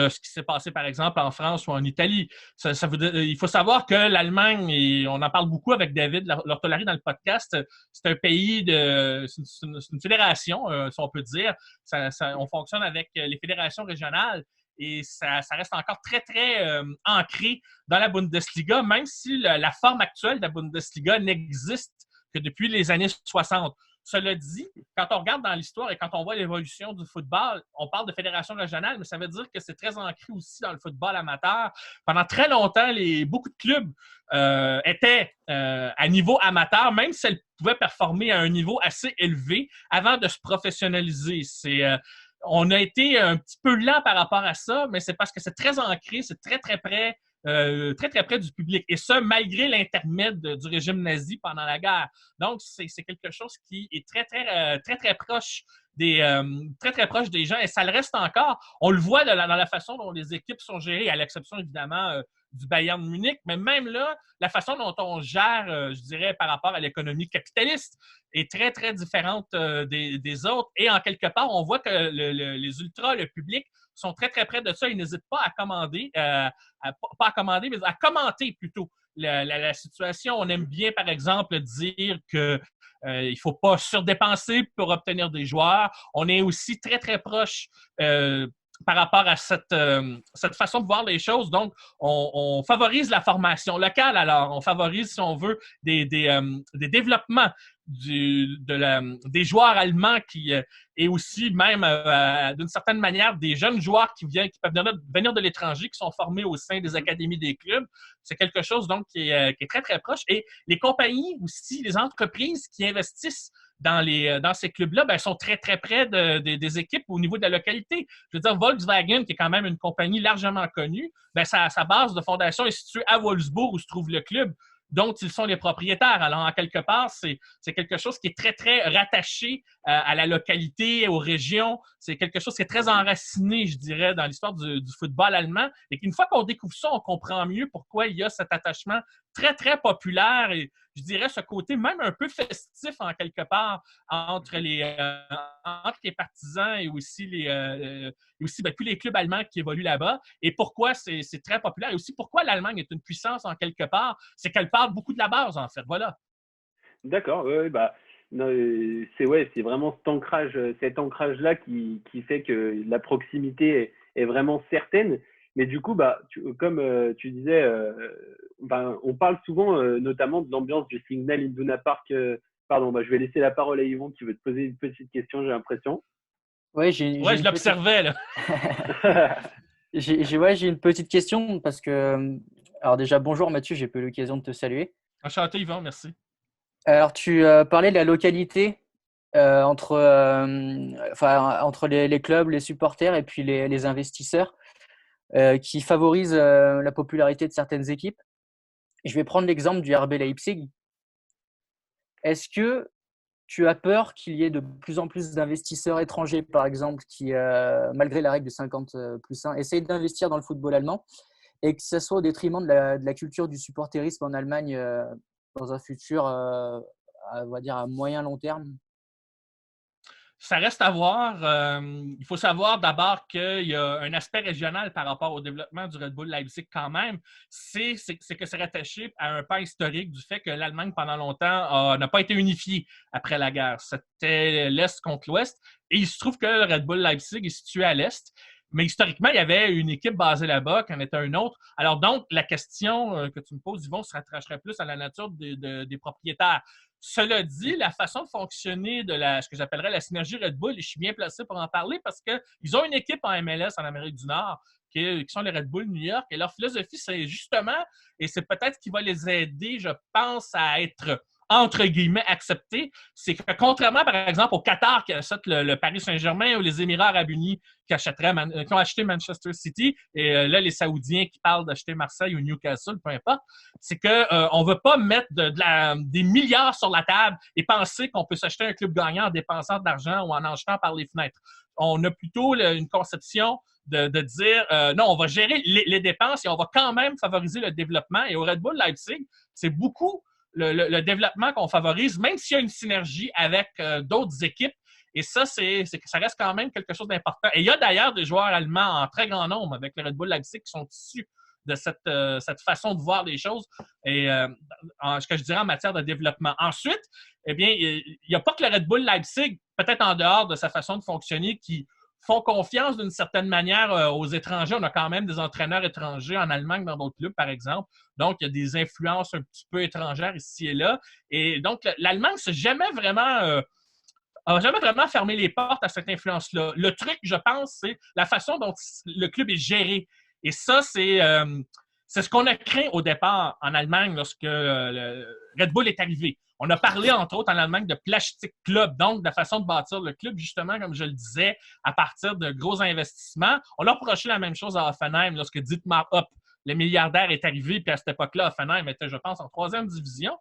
ce qui s'est passé, par exemple, en France ou en Italie. Il faut savoir que l'Allemagne, et on en parle beaucoup avec David Lortolari dans le podcast, c'est un pays c'est une fédération, si on peut dire. On fonctionne avec les fédérations régionales et ça reste encore très, très ancré dans la Bundesliga, même si la forme actuelle de la Bundesliga n'existe que depuis les années 60. Cela dit, quand on regarde dans l'histoire et quand on voit l'évolution du football, on parle de fédération régionale, mais ça veut dire que c'est très ancré aussi dans le football amateur. Pendant très longtemps, beaucoup de clubs étaient à niveau amateur, même si elles pouvaient performer à un niveau assez élevé avant de se professionnaliser. On a été un petit peu lent par rapport à ça, mais c'est parce que c'est très ancré, c'est très, très près. Très, très près du public. Et ça, malgré l'intermède du régime nazi pendant la guerre. Donc, c'est quelque chose qui est très, très, très, très proche très, très proche des gens. Et ça le reste encore. On le voit dans la façon dont les équipes sont gérées, à l'exception, évidemment, du Bayern Munich. Mais même là, la façon dont on gère, je dirais, par rapport à l'économie capitaliste est très, très différente des autres. Et en quelque part, on voit que les ultras, le public, sont très, très près de ça. Ils n'hésitent pas à commander, pas à commander, mais à commenter plutôt la situation. On aime bien, par exemple, dire que il ne faut pas surdépenser pour obtenir des joueurs. On est aussi très, très proche par rapport à cette façon de voir les choses. Donc, on favorise la formation locale. Alors, on favorise, si on veut, des développements des joueurs allemands et aussi même d'une certaine manière des jeunes joueurs qui peuvent venir de l'étranger, qui sont formés au sein des académies des clubs. C'est quelque chose donc qui est très très proche. Et les compagnies aussi, les entreprises qui investissent dans ces clubs-là, ben, sont très très près des équipes au niveau de la localité. Je veux dire, Volkswagen, qui est quand même une compagnie largement connue, ben, sa base de fondation est située à Wolfsburg où se trouve le club dont ils sont les propriétaires. Alors, en quelque part, c'est quelque chose qui est très, très rattaché à la localité, aux régions. C'est quelque chose qui est très enraciné, je dirais, dans l'histoire du football allemand. Et qu'une fois qu'on découvre ça, on comprend mieux pourquoi il y a cet attachement très, très populaire et, je dirais, ce côté même un peu festif, en quelque part, entre les partisans et aussi tous les clubs allemands qui évoluent là-bas. Et pourquoi c'est très populaire et aussi pourquoi l'Allemagne est une puissance en quelque part, c'est qu'elle parle beaucoup de la base, en fait. Voilà. D'accord, ouais, bah, non, c'est vraiment cet ancrage-là qui fait que la proximité est vraiment certaine. Mais du coup, bah, comme tu disais, bah, on parle souvent notamment de l'ambiance du Signal Iduna Park. Pardon, bah, je vais laisser la parole à Yvon qui veut te poser une petite question, j'ai l'impression. Ouais, je l'observais, là. J'ai une petite question parce que, alors déjà, bonjour Mathieu, j'ai pas eu l'occasion de te saluer. Enchanté, Yvan, merci. Alors, tu parlais de la localité entre les clubs, les supporters et puis les investisseurs qui favorisent la popularité de certaines équipes. Je vais prendre l'exemple du RB Leipzig. Est-ce que tu as peur qu'il y ait de plus en plus d'investisseurs étrangers, par exemple, qui, malgré la règle de 50+1, essayent d'investir dans le football allemand et que ce soit au détriment de la culture du supporterisme en Allemagne dans un futur, on va dire, à moyen long terme? Ça reste à voir. Il faut savoir d'abord qu'il y a un aspect régional par rapport au développement du Red Bull Leipzig quand même. C'est que c'est rattaché à un pan historique du fait que l'Allemagne, pendant longtemps, n'a pas été unifiée après la guerre. C'était l'Est contre l'Ouest. Et il se trouve que le Red Bull Leipzig est situé à l'Est. Mais historiquement, il y avait une équipe basée là-bas, qui en était une autre. Alors donc, la question que tu me poses, Yvon, se rattacherait plus à la nature des propriétaires. Cela dit, la façon de fonctionner de ce que j'appellerais la synergie Red Bull, et je suis bien placé pour en parler parce qu'ils ont une équipe en MLS en Amérique du Nord qui sont les Red Bull New York. Et leur philosophie, c'est justement, et c'est peut-être ce qui va les aider, je pense, à être entre guillemets acceptés, c'est que contrairement, par exemple, au Qatar qui achète le Paris Saint-Germain ou les Émirats Arabes Unis qui ont acheté Manchester City, et là, les Saoudiens qui parlent d'acheter Marseille ou Newcastle, peu importe, c'est qu'on ne veut pas mettre des milliards sur la table et penser qu'on peut s'acheter un club gagnant en dépensant de l'argent ou en achetant par les fenêtres. On a plutôt une conception de dire non, on va gérer les dépenses et on va quand même favoriser le développement. Et au Red Bull Leipzig, c'est beaucoup le développement qu'on favorise, même s'il y a une synergie avec d'autres équipes. Et ça, ça reste quand même quelque chose d'important. Et il y a d'ailleurs des joueurs allemands en très grand nombre avec le Red Bull Leipzig qui sont issus de cette façon de voir les choses et ce que je dirais en matière de développement. Ensuite, eh bien, il n'y a pas que le Red Bull Leipzig, peut-être en dehors de sa façon de fonctionner, qui font confiance d'une certaine manière aux étrangers. On a quand même des entraîneurs étrangers en Allemagne dans d'autres clubs, par exemple. Donc, il y a des influences un petit peu étrangères ici et là. Et donc, l'Allemagne n'a jamais vraiment fermé les portes à cette influence-là. Le truc, je pense, c'est la façon dont le club est géré. Et ça, c'est ce qu'on a craint au départ en Allemagne lorsque le Red Bull est arrivé. On a parlé, entre autres, en Allemagne de Plastic Club, donc de la façon de bâtir le club, justement, comme je le disais, à partir de gros investissements. On a reproché la même chose à Hoffenheim lorsque Dietmar Hopp, le milliardaire, est arrivé, puis à cette époque-là, Hoffenheim était, je pense, en 3e division.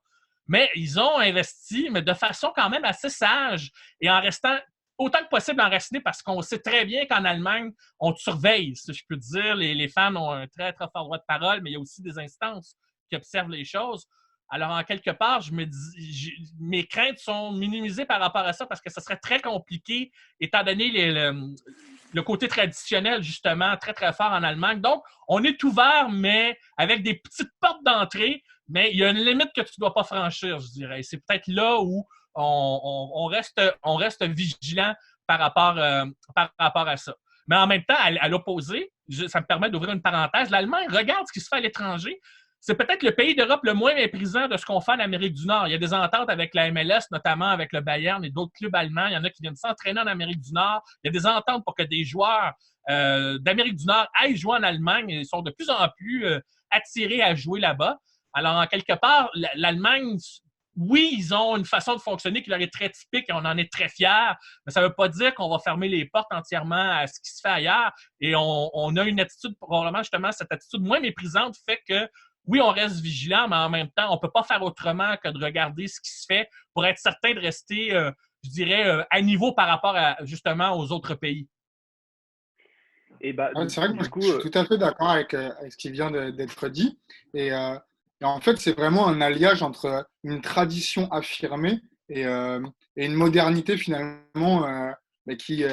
Mais ils ont investi, mais de façon quand même assez sage et en restant autant que possible enraciné parce qu'on sait très bien qu'en Allemagne, on te surveille, si je peux dire. Les fans ont un très, très fort droit de parole, mais il y a aussi des instances qui observent les choses. Alors, en quelque part, je me dis, mes craintes sont minimisées par rapport à ça parce que ce serait très compliqué, étant donné le côté traditionnel, justement, très, très fort en Allemagne. Donc, on est ouvert, mais avec des petites portes d'entrée, mais il y a une limite que tu ne dois pas franchir, je dirais. C'est peut-être là où on reste vigilant par rapport à ça. Mais en même temps, à l'opposé, ça me permet d'ouvrir une parenthèse, l'Allemagne regarde ce qui se fait à l'étranger. C'est peut-être le pays d'Europe le moins méprisant de ce qu'on fait en Amérique du Nord. Il y a des ententes avec la MLS, notamment avec le Bayern et d'autres clubs allemands. Il y en a qui viennent s'entraîner en Amérique du Nord. Il y a des ententes pour que des joueurs d'Amérique du Nord aillent jouer en Allemagne et sont de plus en plus attirés à jouer là-bas. Alors, en quelque part, l'Allemagne, oui, ils ont une façon de fonctionner qui leur est très typique et on en est très fiers, mais ça ne veut pas dire qu'on va fermer les portes entièrement à ce qui se fait ailleurs. Et on a une attitude, probablement justement, cette attitude moins méprisante fait que oui, on reste vigilant, mais en même temps, on ne peut pas faire autrement que de regarder ce qui se fait pour être certain de rester, je dirais, à niveau par rapport justement aux autres pays. C'est vrai que moi, je suis tout à fait d'accord avec ce qui vient d'être dit. Et en fait, c'est vraiment un alliage entre une tradition affirmée et une modernité finalement mais qui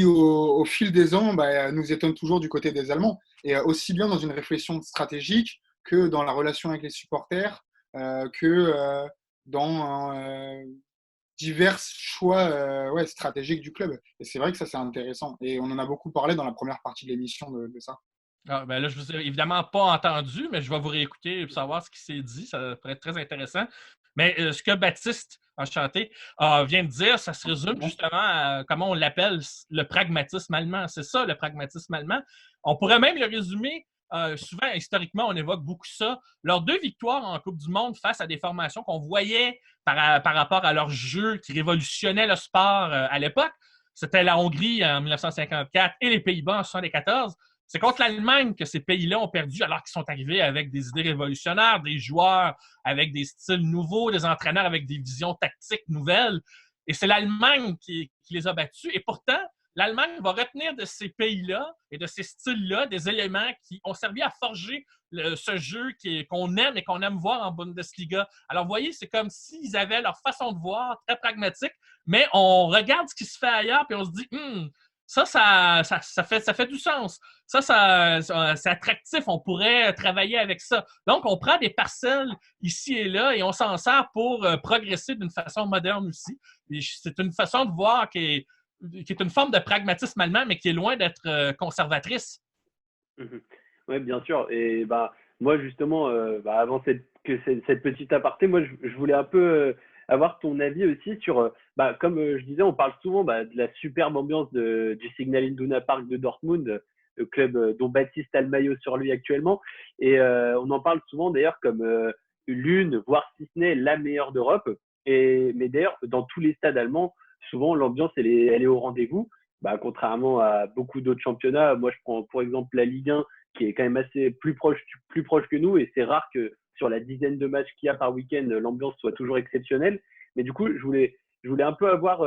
au fil des ans, nous étonne toujours du côté des Allemands. Et aussi bien dans une réflexion stratégique que dans la relation avec les supporters, que dans divers choix stratégiques du club. Et c'est vrai que ça, c'est intéressant. Et on en a beaucoup parlé dans la première partie de l'émission de ça. Ah, ben là, je ne vous ai évidemment pas entendu, mais je vais vous réécouter pour savoir ce qui s'est dit. Ça pourrait être très intéressant. Mais ce que Baptiste, enchanté, vient de dire, ça se résume justement à comment on l'appelle le pragmatisme allemand. C'est ça, le pragmatisme allemand. On pourrait même le résumer. Souvent, historiquement, on évoque beaucoup ça. Leurs 2 victoires en Coupe du Monde face à des formations qu'on voyait par rapport à leur jeu qui révolutionnait le sport à l'époque, c'était la Hongrie en 1954 et les Pays-Bas en 1974. C'est contre l'Allemagne que ces pays-là ont perdu alors qu'ils sont arrivés avec des idées révolutionnaires, des joueurs avec des styles nouveaux, des entraîneurs avec des visions tactiques nouvelles. Et c'est l'Allemagne qui les a battus. Et pourtant, l'Allemagne va retenir de ces pays-là et de ces styles-là des éléments qui ont servi à forger ce jeu qu'on aime et qu'on aime voir en Bundesliga. Alors, vous voyez, c'est comme s'ils avaient leur façon de voir très pragmatique, mais on regarde ce qui se fait ailleurs puis on se dit ça fait du sens. C'est attractif. On pourrait travailler avec ça. Donc, on prend des parcelles ici et là et on s'en sert pour progresser d'une façon moderne aussi. Et c'est une façon de voir qui est une forme de pragmatisme allemand, mais qui est loin d'être conservatrice. Oui, bien sûr. Et moi, justement, avant cette petite aparté, moi, je voulais un peu avoir ton avis aussi sur, comme je disais, on parle souvent de la superbe ambiance du Signal Iduna Park de Dortmund, le club dont Baptiste a le maillot sur lui actuellement. Et on en parle souvent d'ailleurs comme l'une, voire si ce n'est la meilleure d'Europe. Mais d'ailleurs, dans tous les stades allemands, souvent l'ambiance elle est au rendez-vous. Contrairement à beaucoup d'autres championnats, moi je prends pour exemple la Ligue 1 qui est quand même assez plus proche que nous et c'est rare que sur la dizaine de matchs qu'il y a par week-end, l'ambiance soit toujours exceptionnelle. Mais du coup, je voulais un peu avoir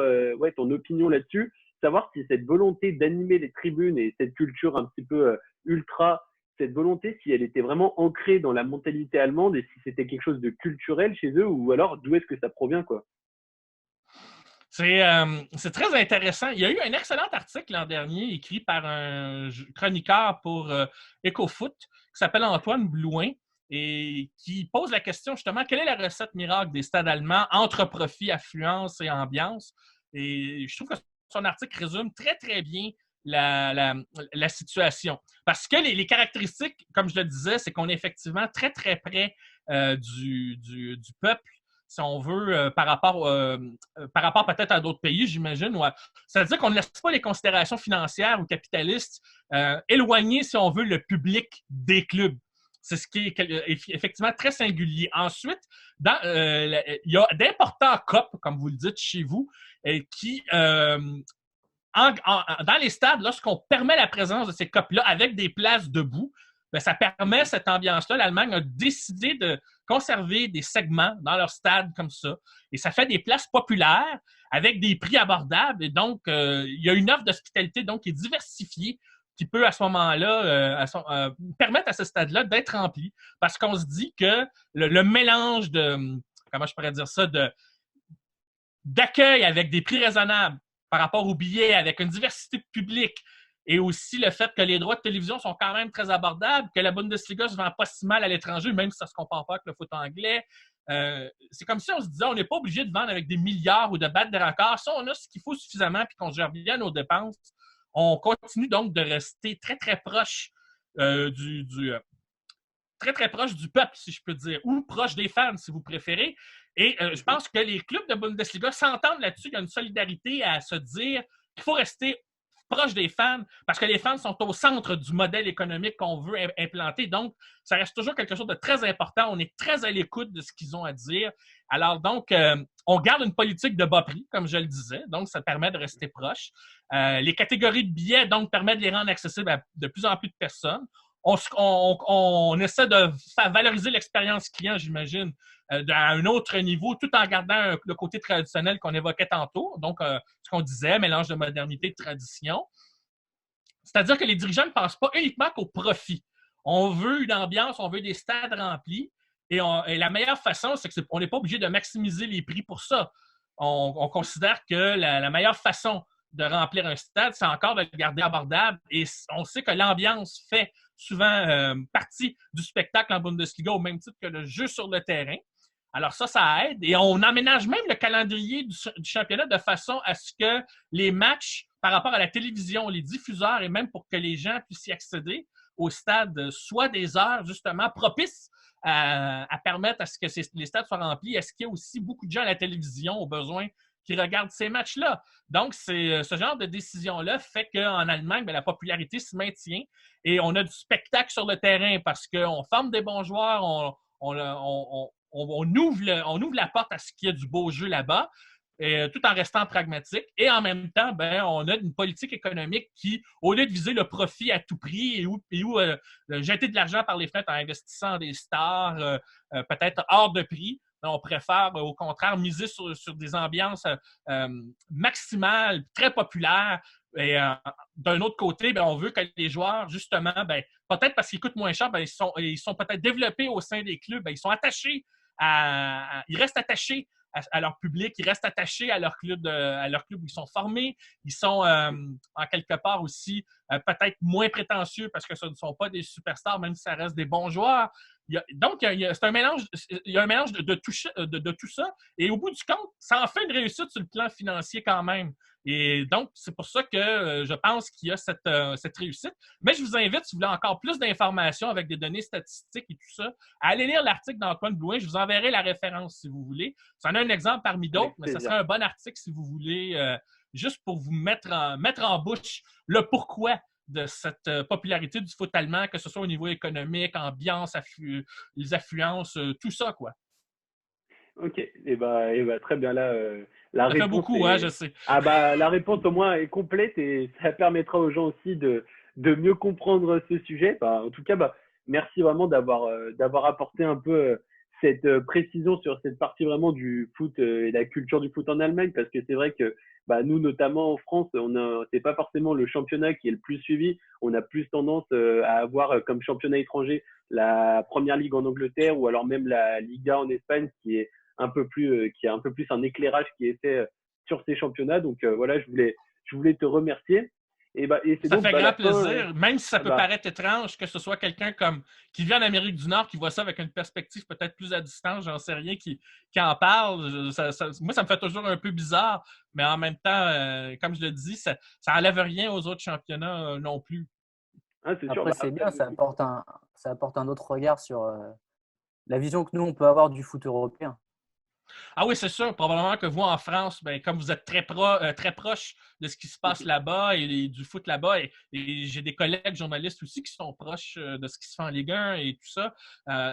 ton opinion là-dessus. savoir si cette volonté d'animer les tribunes et cette culture un petit peu ultra, cette volonté, si elle était vraiment ancrée dans la mentalité allemande et si c'était quelque chose de culturel chez eux ou alors d'où est-ce que ça provient, quoi. C'est très intéressant. Il y a eu un excellent article l'an dernier écrit par un chroniqueur pour EcoFoot qui s'appelle Antoine Blouin et qui pose la question justement, quelle est la recette miracle des stades allemands entre profit, affluence et ambiance? Et je trouve que son article résume très, très bien la situation. Parce que les caractéristiques, comme je le disais, c'est qu'on est effectivement très, très près du peuple, si on veut, par rapport peut-être à d'autres pays, j'imagine. Ouais. C'est-à-dire qu'on ne laisse pas les considérations financières ou capitalistes éloigner, si on veut, le public des clubs. C'est ce qui est effectivement très singulier. Ensuite, il y a d'importants COP, comme vous le dites chez vous, qui, dans les stades, lorsqu'on permet la présence de ces COP-là avec des places debout, bien, ça permet cette ambiance-là. L'Allemagne a décidé de conserver des segments dans leur stade comme ça. Et ça fait des places populaires avec des prix abordables. Et donc, il y a une offre d'hospitalité donc, qui est diversifiée qui peut à ce moment-là permettre à ce stade-là d'être rempli. Parce qu'on se dit que le mélange comment je pourrais dire ça, d'accueil avec des prix raisonnables par rapport aux billets, avec une diversité de public, et aussi le fait que les droits de télévision sont quand même très abordables, que la Bundesliga se vend pas si mal à l'étranger, même si ça se compare pas avec le foot anglais. C'est comme si on se disait, on n'est pas obligé de vendre avec des milliards ou de battre des records. Si on a ce qu'il faut suffisamment puis qu'on gère bien nos dépenses, on continue donc de rester très, très proche très, très proche du peuple, si je peux dire, ou proche des fans, si vous préférez. Et je pense que les clubs de Bundesliga s'entendent là-dessus. Il y a une solidarité à se dire qu'il faut rester proche des fans parce que les fans sont au centre du modèle économique qu'on veut implanter. Donc, ça reste toujours quelque chose de très important. On est très à l'écoute de ce qu'ils ont à dire. Alors, donc, on garde une politique de bas prix, comme je le disais. Donc, ça permet de rester proche. Les catégories de billets, donc, permettent de les rendre accessibles à de plus en plus de personnes. On essaie de faire valoriser l'expérience client, j'imagine, à un autre niveau, tout en gardant le côté traditionnel qu'on évoquait tantôt. Donc, ce qu'on disait, mélange de modernité et de tradition. C'est-à-dire que les dirigeants ne pensent pas uniquement qu'au profit. On veut une ambiance, on veut des stades remplis. Et la meilleure façon, c'est qu'on n'est pas obligé de maximiser les prix pour ça. On considère que la meilleure façon de remplir un stade, c'est encore de le garder abordable. Et on sait que l'ambiance fait souvent partie du spectacle en Bundesliga au même titre que le jeu sur le terrain. Alors ça aide. Et on aménage même le calendrier du championnat de façon à ce que les matchs, par rapport à la télévision, les diffuseurs et même pour que les gens puissent y accéder au stade, soient des heures justement propices à permettre à ce que les stades soient remplis. Est-ce qu'il y a aussi beaucoup de gens à la télévision au besoin qui regardent ces matchs-là? Donc, ce genre de décision-là fait qu'en Allemagne, bien, la popularité se maintient et on a du spectacle sur le terrain parce qu'on forme des bons joueurs, on ouvre la porte à ce qu'il y a du beau jeu là-bas, tout en restant pragmatique. Et en même temps, ben, on a une politique économique qui, au lieu de viser le profit à tout prix et où jeter de l'argent par les fenêtres en investissant dans des stars peut-être hors de prix, on préfère, au contraire, miser sur des ambiances maximales, très populaires. Et d'un autre côté, ben, on veut que les joueurs, justement, ben, peut-être parce qu'ils coûtent moins cher, ben, ils sont peut-être développés au sein des clubs. Ben, ils sont attachés ils restent attachés à leur public, ils restent attachés à leur club où ils sont formés. Ils sont, en quelque part aussi, peut-être moins prétentieux parce que ce ne sont pas des superstars, même si ça reste des bons joueurs. Donc, il y a un mélange de tout ça. Et au bout du compte, ça en fait une réussite sur le plan financier quand même. Et donc, c'est pour ça que je pense qu'il y a cette réussite. Mais je vous invite, si vous voulez encore plus d'informations avec des données statistiques et tout ça, à aller lire l'article d'Antoine Blouin. Je vous enverrai la référence si vous voulez. Ça en a un exemple parmi d'autres, mais ce serait un bon article si vous voulez, juste pour vous mettre en bouche le pourquoi de cette popularité du foot allemand, que ce soit au niveau économique, ambiance, les affluences, tout ça, quoi. Ok, et bah, très bien là. La Ça réponse fait beaucoup, hein, je sais. Ah bah la réponse au moins est complète et ça permettra aux gens aussi de mieux comprendre ce sujet. Bah, en tout cas, bah, merci vraiment d'avoir apporté un peu cette précision sur cette partie vraiment du foot et la culture du foot en Allemagne, parce que c'est vrai que nous, notamment en France, c'est pas forcément le championnat qui est le plus suivi. On a plus tendance à avoir comme championnat étranger la Première Ligue en Angleterre ou alors même la Liga en Espagne, qui a un peu plus un éclairage qui est fait sur ces championnats. Donc voilà, je voulais te remercier. Et c'est Ça donc fait grand la fin. plaisir, même si ça peut paraître étrange que ce soit quelqu'un qui vit en Amérique du Nord, qui voit ça avec une perspective peut-être plus à distance, j'en sais rien, qui en parle. Moi, ça me fait toujours un peu bizarre, mais en même temps, comme je le dis, ça n'enlève rien aux autres championnats non plus. Ah, c'est sûr. Après, c'est bien, ça apporte un autre regard sur la vision que nous, on peut avoir du foot européen. Ah oui, c'est sûr. Probablement que vous, en France, comme vous êtes très proche de ce qui se passe là-bas et du foot là-bas, et j'ai des collègues journalistes aussi qui sont proches de ce qui se fait en Ligue 1 et tout ça,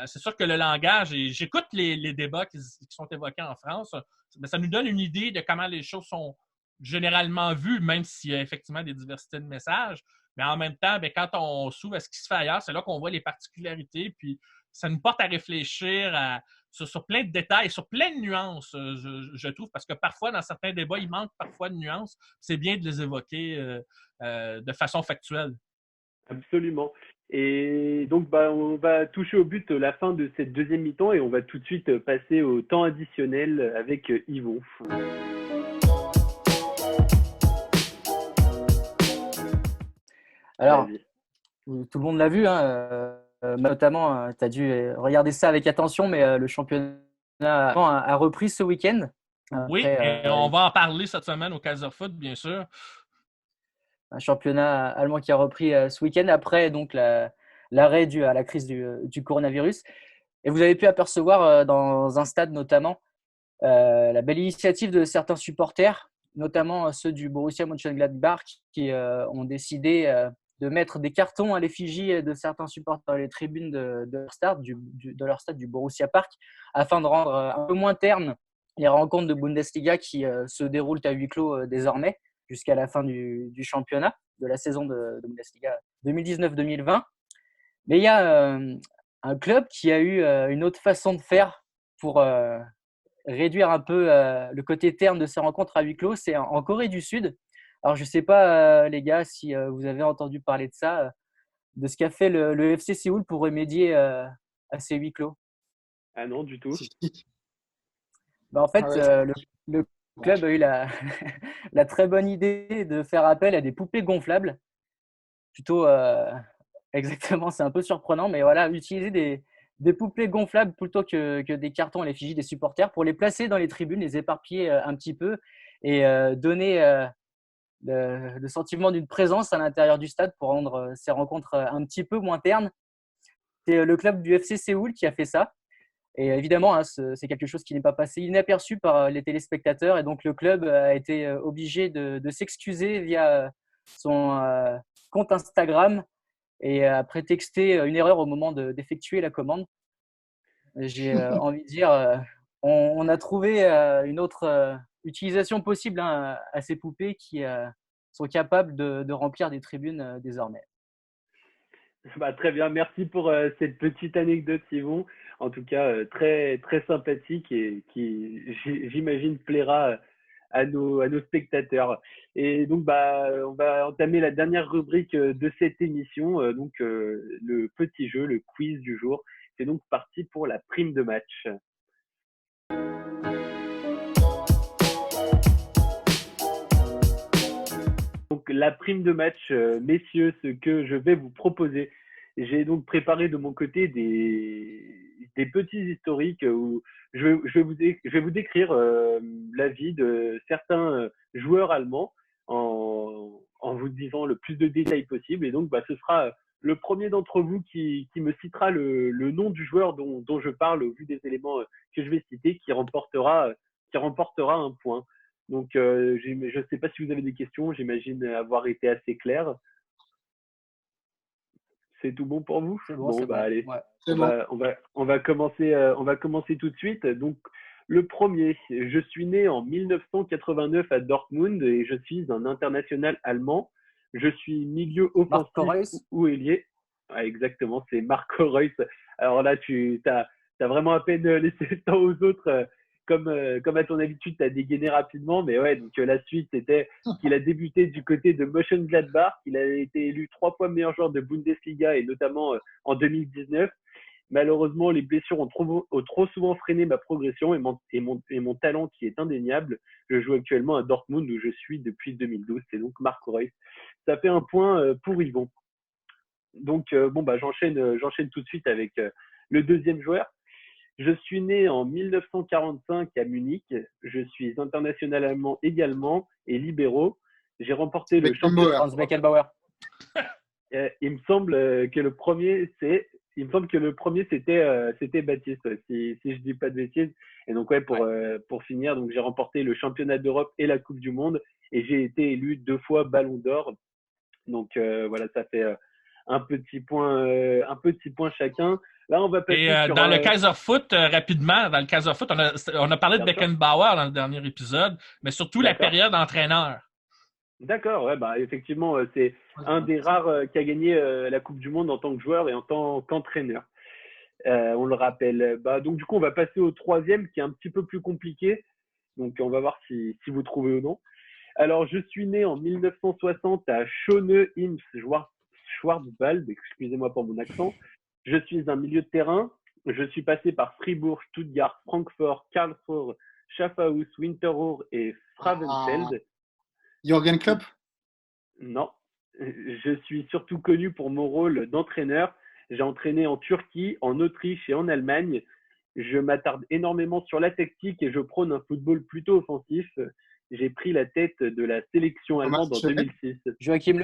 c'est sûr que le langage, et j'écoute les débats qui sont évoqués en France, ça nous donne une idée de comment les choses sont généralement vues, même s'il y a effectivement des diversités de messages. Mais en même temps, quand on s'ouvre à ce qui se fait ailleurs, c'est là qu'on voit les particularités, puis ça nous porte à réfléchir sur plein de détails, sur plein de nuances, je trouve, parce que parfois, dans certains débats, il manque parfois de nuances. C'est bien de les évoquer de façon factuelle. Absolument. Et donc, on va toucher au but la fin de cette deuxième mi-temps et on va tout de suite passer au temps additionnel avec Yvon. Alors, tout le monde l'a vu, hein, notamment, tu as dû regarder ça avec attention, mais le championnat a repris ce week-end. Oui, et on va en parler cette semaine au Kaiserfoot, bien sûr. Un championnat allemand qui a repris ce week-end après donc l'arrêt dû à la crise du coronavirus. Et vous avez pu apercevoir dans un stade notamment la belle initiative de certains supporters, notamment ceux du Borussia Mönchengladbach qui ont décidé de mettre des cartons à l'effigie de certains supporters dans les tribunes de leur stade du Borussia Park, afin de rendre un peu moins terne les rencontres de Bundesliga qui se déroulent à huis clos désormais jusqu'à la fin du championnat, de la saison de Bundesliga 2019-2020. Mais il y a un club qui a eu une autre façon de faire pour réduire un peu le côté terne de ces rencontres à huis clos, c'est en Corée du Sud. Alors, je ne sais pas, les gars, si vous avez entendu parler de ça, de ce qu'a fait le FC Séoul pour remédier à ces huis clos. Ah non, du tout. En fait, le club a eu la très bonne idée de faire appel à des poupées gonflables. Plutôt, exactement, c'est un peu surprenant, mais voilà, utiliser des poupées gonflables plutôt que des cartons à l'effigie des supporters pour les placer dans les tribunes, les éparpiller un petit peu et donner le sentiment d'une présence à l'intérieur du stade pour rendre ces rencontres un petit peu moins ternes. C'est le club du FC Séoul qui a fait ça. Et évidemment, hein, c'est quelque chose qui n'est pas passé inaperçu par les téléspectateurs. Et donc, le club a été obligé de s'excuser via son compte Instagram et a prétexté une erreur au moment d'effectuer la commande. J'ai envie de dire, on a trouvé une autre utilisation possible à ces poupées qui sont capables de remplir des tribunes désormais. Très bien, merci pour cette petite anecdote, Yvon. En tout cas, très, très sympathique et qui, j'imagine, plaira à nos spectateurs. Et donc, on va entamer la dernière rubrique de cette émission, le petit jeu, le quiz du jour. C'est donc parti pour la prime de match. Donc, la prime de match, messieurs, ce que je vais vous proposer. J'ai donc préparé de mon côté des petits historiques où je vais vous décrire la vie de certains joueurs allemands en vous disant le plus de détails possible. Et donc, ce sera le premier d'entre vous qui me citera le nom du joueur dont je parle au vu des éléments que je vais citer qui remportera un point. Donc, je ne sais pas si vous avez des questions. J'imagine avoir été assez clair. C'est tout bon pour vous? C'est bon, allez. Ouais. On va commencer tout de suite. Donc, le premier, je suis né en 1989 à Dortmund et je suis un international allemand. Je suis milieu offensif ou ailier. Ah, exactement, c'est Marco Reus. Alors là, tu as vraiment à peine laissé le temps aux autres. Comme à ton habitude, tu as dégainé rapidement. Mais ouais, donc la suite, c'était qu'il a débuté du côté de Mönchengladbach. Il a été élu 3 fois meilleur joueur de Bundesliga et notamment en 2019. Malheureusement, les blessures ont trop souvent freiné ma progression et mon talent qui est indéniable. Je joue actuellement à Dortmund où je suis depuis 2012. C'est donc Marco Reus. Ça fait un point pour Yvon. Donc, j'enchaîne tout de suite avec le deuxième joueur. Je suis né en 1945 à Munich. Je suis international allemand également et libéraux. J'ai remporté le championnat. Franz Beckenbauer. Il me semble que le premier, c'était Baptiste, si je dis pas de bêtises. Et donc, pour finir, donc j'ai remporté le championnat d'Europe et la Coupe du Monde. Et j'ai été élu 2 fois Ballon d'Or. Donc, voilà, ça fait un petit point chacun. Là, on va passer Et dans le Kaiserfoot, rapidement, dans le Kaiserfoot, on a parlé de Beckenbauer dans le dernier épisode, mais surtout la période entraîneur. D'accord, ouais, bah effectivement, c'est un des rares qui a gagné la Coupe du Monde en tant que joueur et en tant qu'entraîneur. On le rappelle. Bah, donc, du coup, on va passer au troisième qui est un petit peu plus compliqué. Donc, on va voir si vous trouvez ou non. Alors, je suis né en 1960 à Schöne-Imst-Schwarzwald, excusez-moi pour mon accent. Je suis un milieu de terrain. Je suis passé par Fribourg, Stuttgart, Francfort, Karlsruhe, Schaffhaus, Winterthur et Frauenfeld. Jürgen Klopp? Non. Je suis surtout connu pour mon rôle d'entraîneur. J'ai entraîné en Turquie, en Autriche et en Allemagne. Je m'attarde énormément sur la tactique et je prône un football plutôt offensif. J'ai pris la tête de la sélection allemande en 2006. Joachim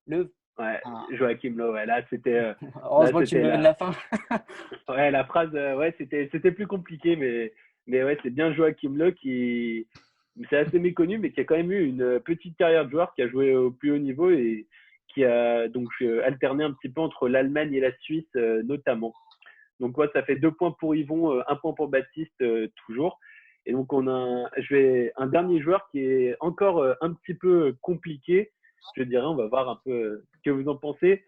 Löw. Ouais, Joachim Löw. Ouais, là, c'était. Heureusement que tu me donnes la fin. Ouais, la phrase, c'était plus compliqué, mais ouais, c'est bien Joachim Löw qui. C'est assez méconnu, mais qui a quand même eu une petite carrière de joueur, qui a joué au plus haut niveau et qui a donc alterné un petit peu entre l'Allemagne et la Suisse, notamment. Donc, ça fait 2 points pour Yvon, 1 point pour Baptiste, toujours. Et donc, on a un dernier joueur qui est encore un petit peu compliqué. Je dirais, on va voir un peu ce que vous en pensez.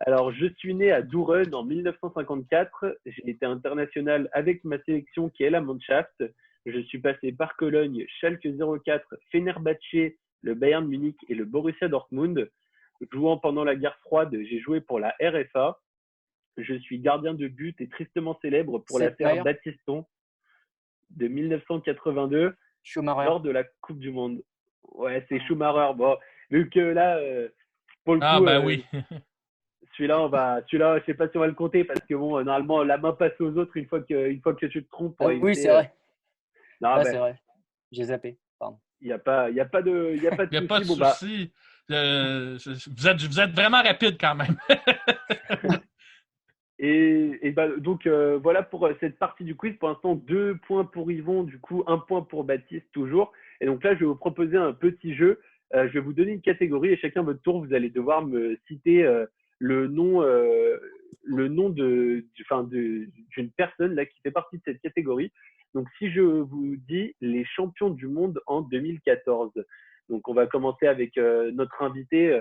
Alors, je suis né à Düren en 1954. J'ai été international avec ma sélection qui est la Mannschaft. Je suis passé par Cologne, Schalke 04, Fenerbahçe, le Bayern Munich et le Borussia Dortmund. Jouant pendant la guerre froide, j'ai joué pour la RFA. Je suis gardien de but et tristement célèbre pour l'affaire Battiston de 1982 Schumacher. lors de la Coupe du Monde. Ouais, c'est Schumacher. Bon, vu que là, pour le coup, oui. celui-là, je sais pas si on va le compter parce que bon, normalement, la main passe aux autres une fois que tu te trompes. Oui, c'est vrai. Non, c'est vrai. J'ai zappé. Pardon. Il y a pas de Il n'y a pas de souci. Vous êtes vraiment rapide quand même. Donc, voilà pour cette partie du quiz. Pour l'instant, 2 points pour Yvon, du coup, 1 point pour Baptiste, toujours. Et donc là, je vais vous proposer un petit jeu. Je vais vous donner une catégorie et chacun votre tour, vous allez devoir me citer le nom d'une personne là, qui fait partie de cette catégorie. Donc, si je vous dis les champions du monde en 2014. Donc, on va commencer avec notre invité.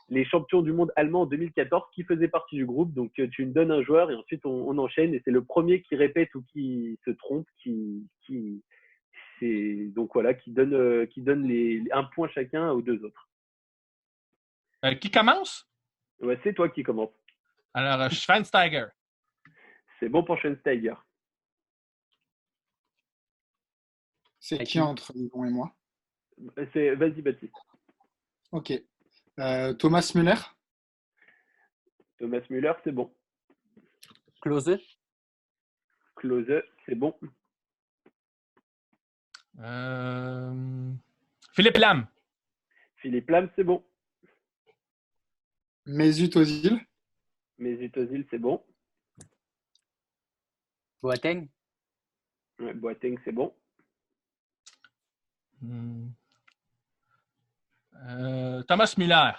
Les champions du monde allemands en 2014 qui faisaient partie du groupe. Donc, tu me donnes un joueur et ensuite on enchaîne. Et c'est le premier qui répète ou qui se trompe qui donne un point chacun aux 2 autres. Qui commence? Ouais, c'est toi qui commence. Alors, Schweinsteiger. C'est bon pour Schweinsteiger. C'est qui entre Yvon et moi? Vas-y, Baptiste. Ok. Thomas Müller? Thomas Müller, c'est bon. Klose, c'est bon. Philippe Lahm. Philippe Lahm, c'est bon. Mesut Özil? Mesut Özil, c'est bon. Boateng. Ouais, Boateng, c'est bon. Thomas Müller.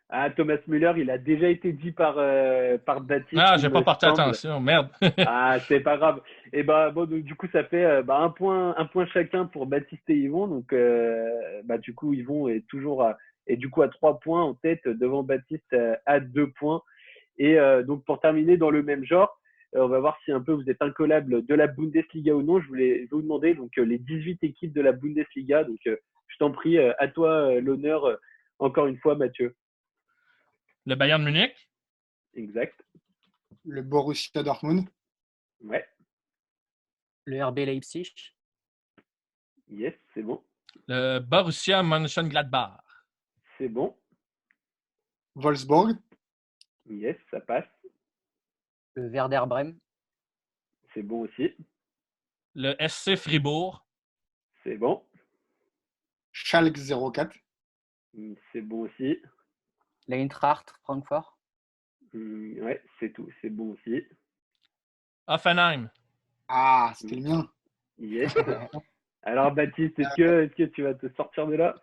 Ah, Thomas Müller, il a déjà été dit par Baptiste. Ah, j'ai pas porté attention, merde. Ah, c'est pas grave. Et donc, du coup, ça fait un point chacun pour Baptiste et Yvon. Donc, du coup, Yvon est toujours à 3 points en tête devant Baptiste à 2 points. Et donc, pour terminer dans le même genre, On va voir si un peu vous êtes incollable de la Bundesliga ou non. Je vais vous demander donc les 18 équipes de la Bundesliga. Donc, je t'en prie, à toi l'honneur encore une fois, Mathieu. Le Bayern Munich. Exact. Le Borussia Dortmund. Ouais. Le RB Leipzig. Yes, c'est bon. Le Borussia Mönchengladbach. C'est bon. Wolfsburg. Yes, ça passe. Le Werder Bremen. C'est bon aussi. Le SC Fribourg. C'est bon. Schalke 04. C'est bon aussi. L'Eintracht Francfort. Ouais, c'est tout. C'est bon aussi. Hoffenheim. Ah, c'était le mien. Yes. Alors, Baptiste, est-ce que tu vas te sortir de là?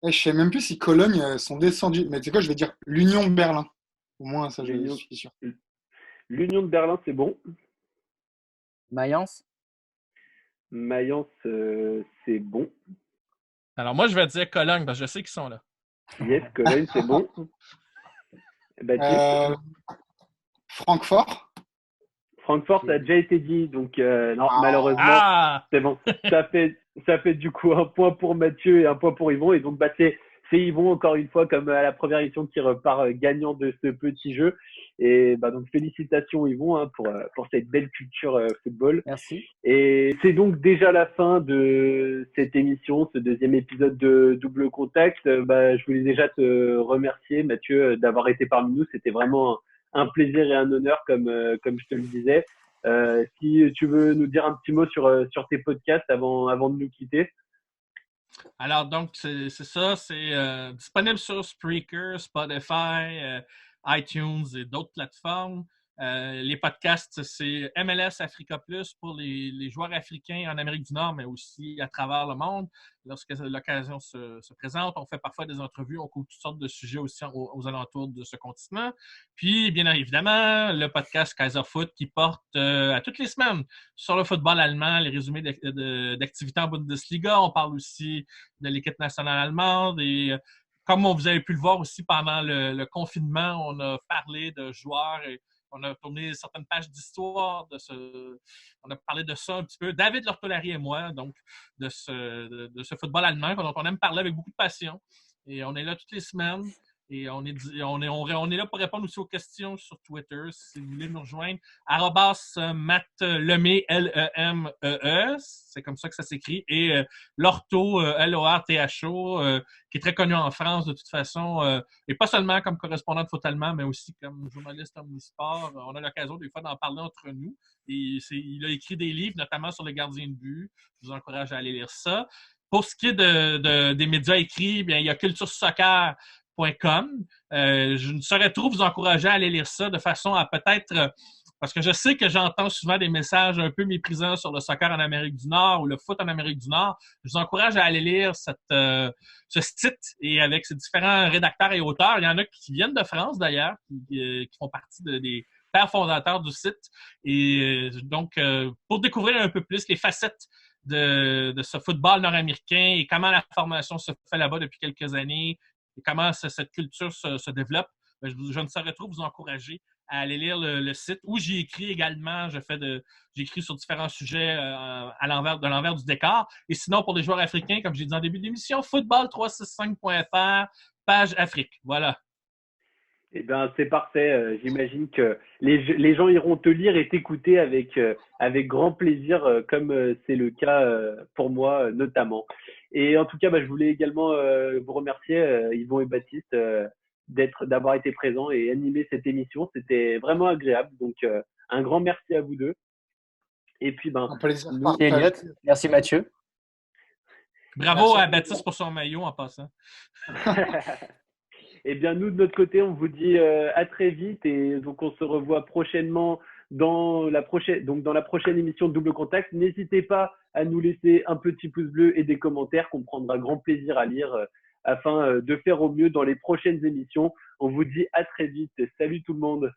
Je ne sais même plus si Cologne sont descendus. Mais tu sais quoi, je vais dire l'Union de Berlin. Au moins, ça, je suis sûr. L'Union de Berlin, c'est bon. Mayence. Mayence, c'est bon. Alors, moi, je vais dire Cologne, parce que je sais qu'ils sont là. Yes, Cologne, c'est bon. Baptiste. Francfort. Francfort, ça a déjà été dit, donc non, malheureusement, c'est bon. Ça fait du coup un point pour Mathieu et un point pour Yvon. Et donc, c'est Yvon, encore une fois, comme à la première édition, qui repart gagnant de ce petit jeu. Et donc, félicitations, Yvon, pour cette belle culture football. Merci. Et c'est donc déjà la fin de cette émission, ce deuxième épisode de Double Contact. Je voulais déjà te remercier, Mathieu, d'avoir été parmi nous. C'était vraiment un plaisir et un honneur, comme je te le disais. Si tu veux nous dire un petit mot sur tes podcasts avant de nous quitter. Alors, donc, c'est ça. C'est disponible sur Spreaker, Spotify, iTunes et d'autres plateformes. Les podcasts, c'est MLS Africa Plus pour les joueurs africains en Amérique du Nord, mais aussi à travers le monde. Lorsque l'occasion se présente, on fait parfois des entrevues, on couvre toutes sortes de sujets aussi aux alentours de ce continent. Puis, bien évidemment, le podcast Kaiser Foot qui porte à toutes les semaines sur le football allemand, les résumés d'activités en Bundesliga. On parle aussi de l'équipe nationale allemande et comme vous avez pu le voir aussi pendant le confinement, on a parlé de joueurs et on a tourné certaines pages d'histoire. On a parlé de ça un petit peu. David Lortolari et moi, donc, de ce football allemand dont on aime parler avec beaucoup de passion. Et on est là toutes les semaines. Et on est là pour répondre aussi aux questions sur Twitter. Si vous voulez nous rejoindre, @MattLemé, Lemee. C'est comme ça que ça s'écrit. Et Lorto, Lortho, qui est très connu en France de toute façon. Et pas seulement comme correspondant de foot allemand, mais aussi comme journaliste omnisport. On a l'occasion des fois d'en parler entre nous. Et il a écrit des livres, notamment sur les gardiens de but. Je vous encourage à aller lire ça. Pour ce qui est des médias écrits, bien, il y a culturesoccer.com. Je ne saurais trop vous encourager à aller lire ça de façon à peut-être... parce que je sais que j'entends souvent des messages un peu méprisants sur le soccer en Amérique du Nord ou le foot en Amérique du Nord. Je vous encourage à aller lire ce site et avec ces différents rédacteurs et auteurs. Il y en a qui viennent de France d'ailleurs, qui font partie des pères fondateurs du site. Et donc, pour découvrir un peu plus les facettes de ce football nord-américain et comment la formation se fait là-bas depuis quelques années et comment cette culture se développe, je ne saurais trop vous encourager à aller lire le site où j'y écris également. J'écris sur différents sujets de l'envers du décor. Et sinon, pour les joueurs africains, comme j'ai dit en début d'émission, football365.fr, page Afrique. Voilà. Eh bien, c'est parfait. J'imagine que les gens iront te lire et t'écouter avec grand plaisir, comme c'est le cas pour moi notamment. Et en tout cas, je voulais également vous remercier, Yvon et Baptiste, d'avoir été présents et animé cette émission. C'était vraiment agréable. Donc, un grand merci à vous deux. Et puis, Un plaisir. Merci Elliot. Merci Mathieu. Bravo à Baptiste pour son maillot en passant. Eh bien, nous, de notre côté, on vous dit à très vite et donc on se revoit prochainement dans la prochaine émission de Double Contact. N'hésitez pas à nous laisser un petit pouce bleu et des commentaires qu'on prendra grand plaisir à lire afin de faire au mieux dans les prochaines émissions. On vous dit à très vite. Salut tout le monde.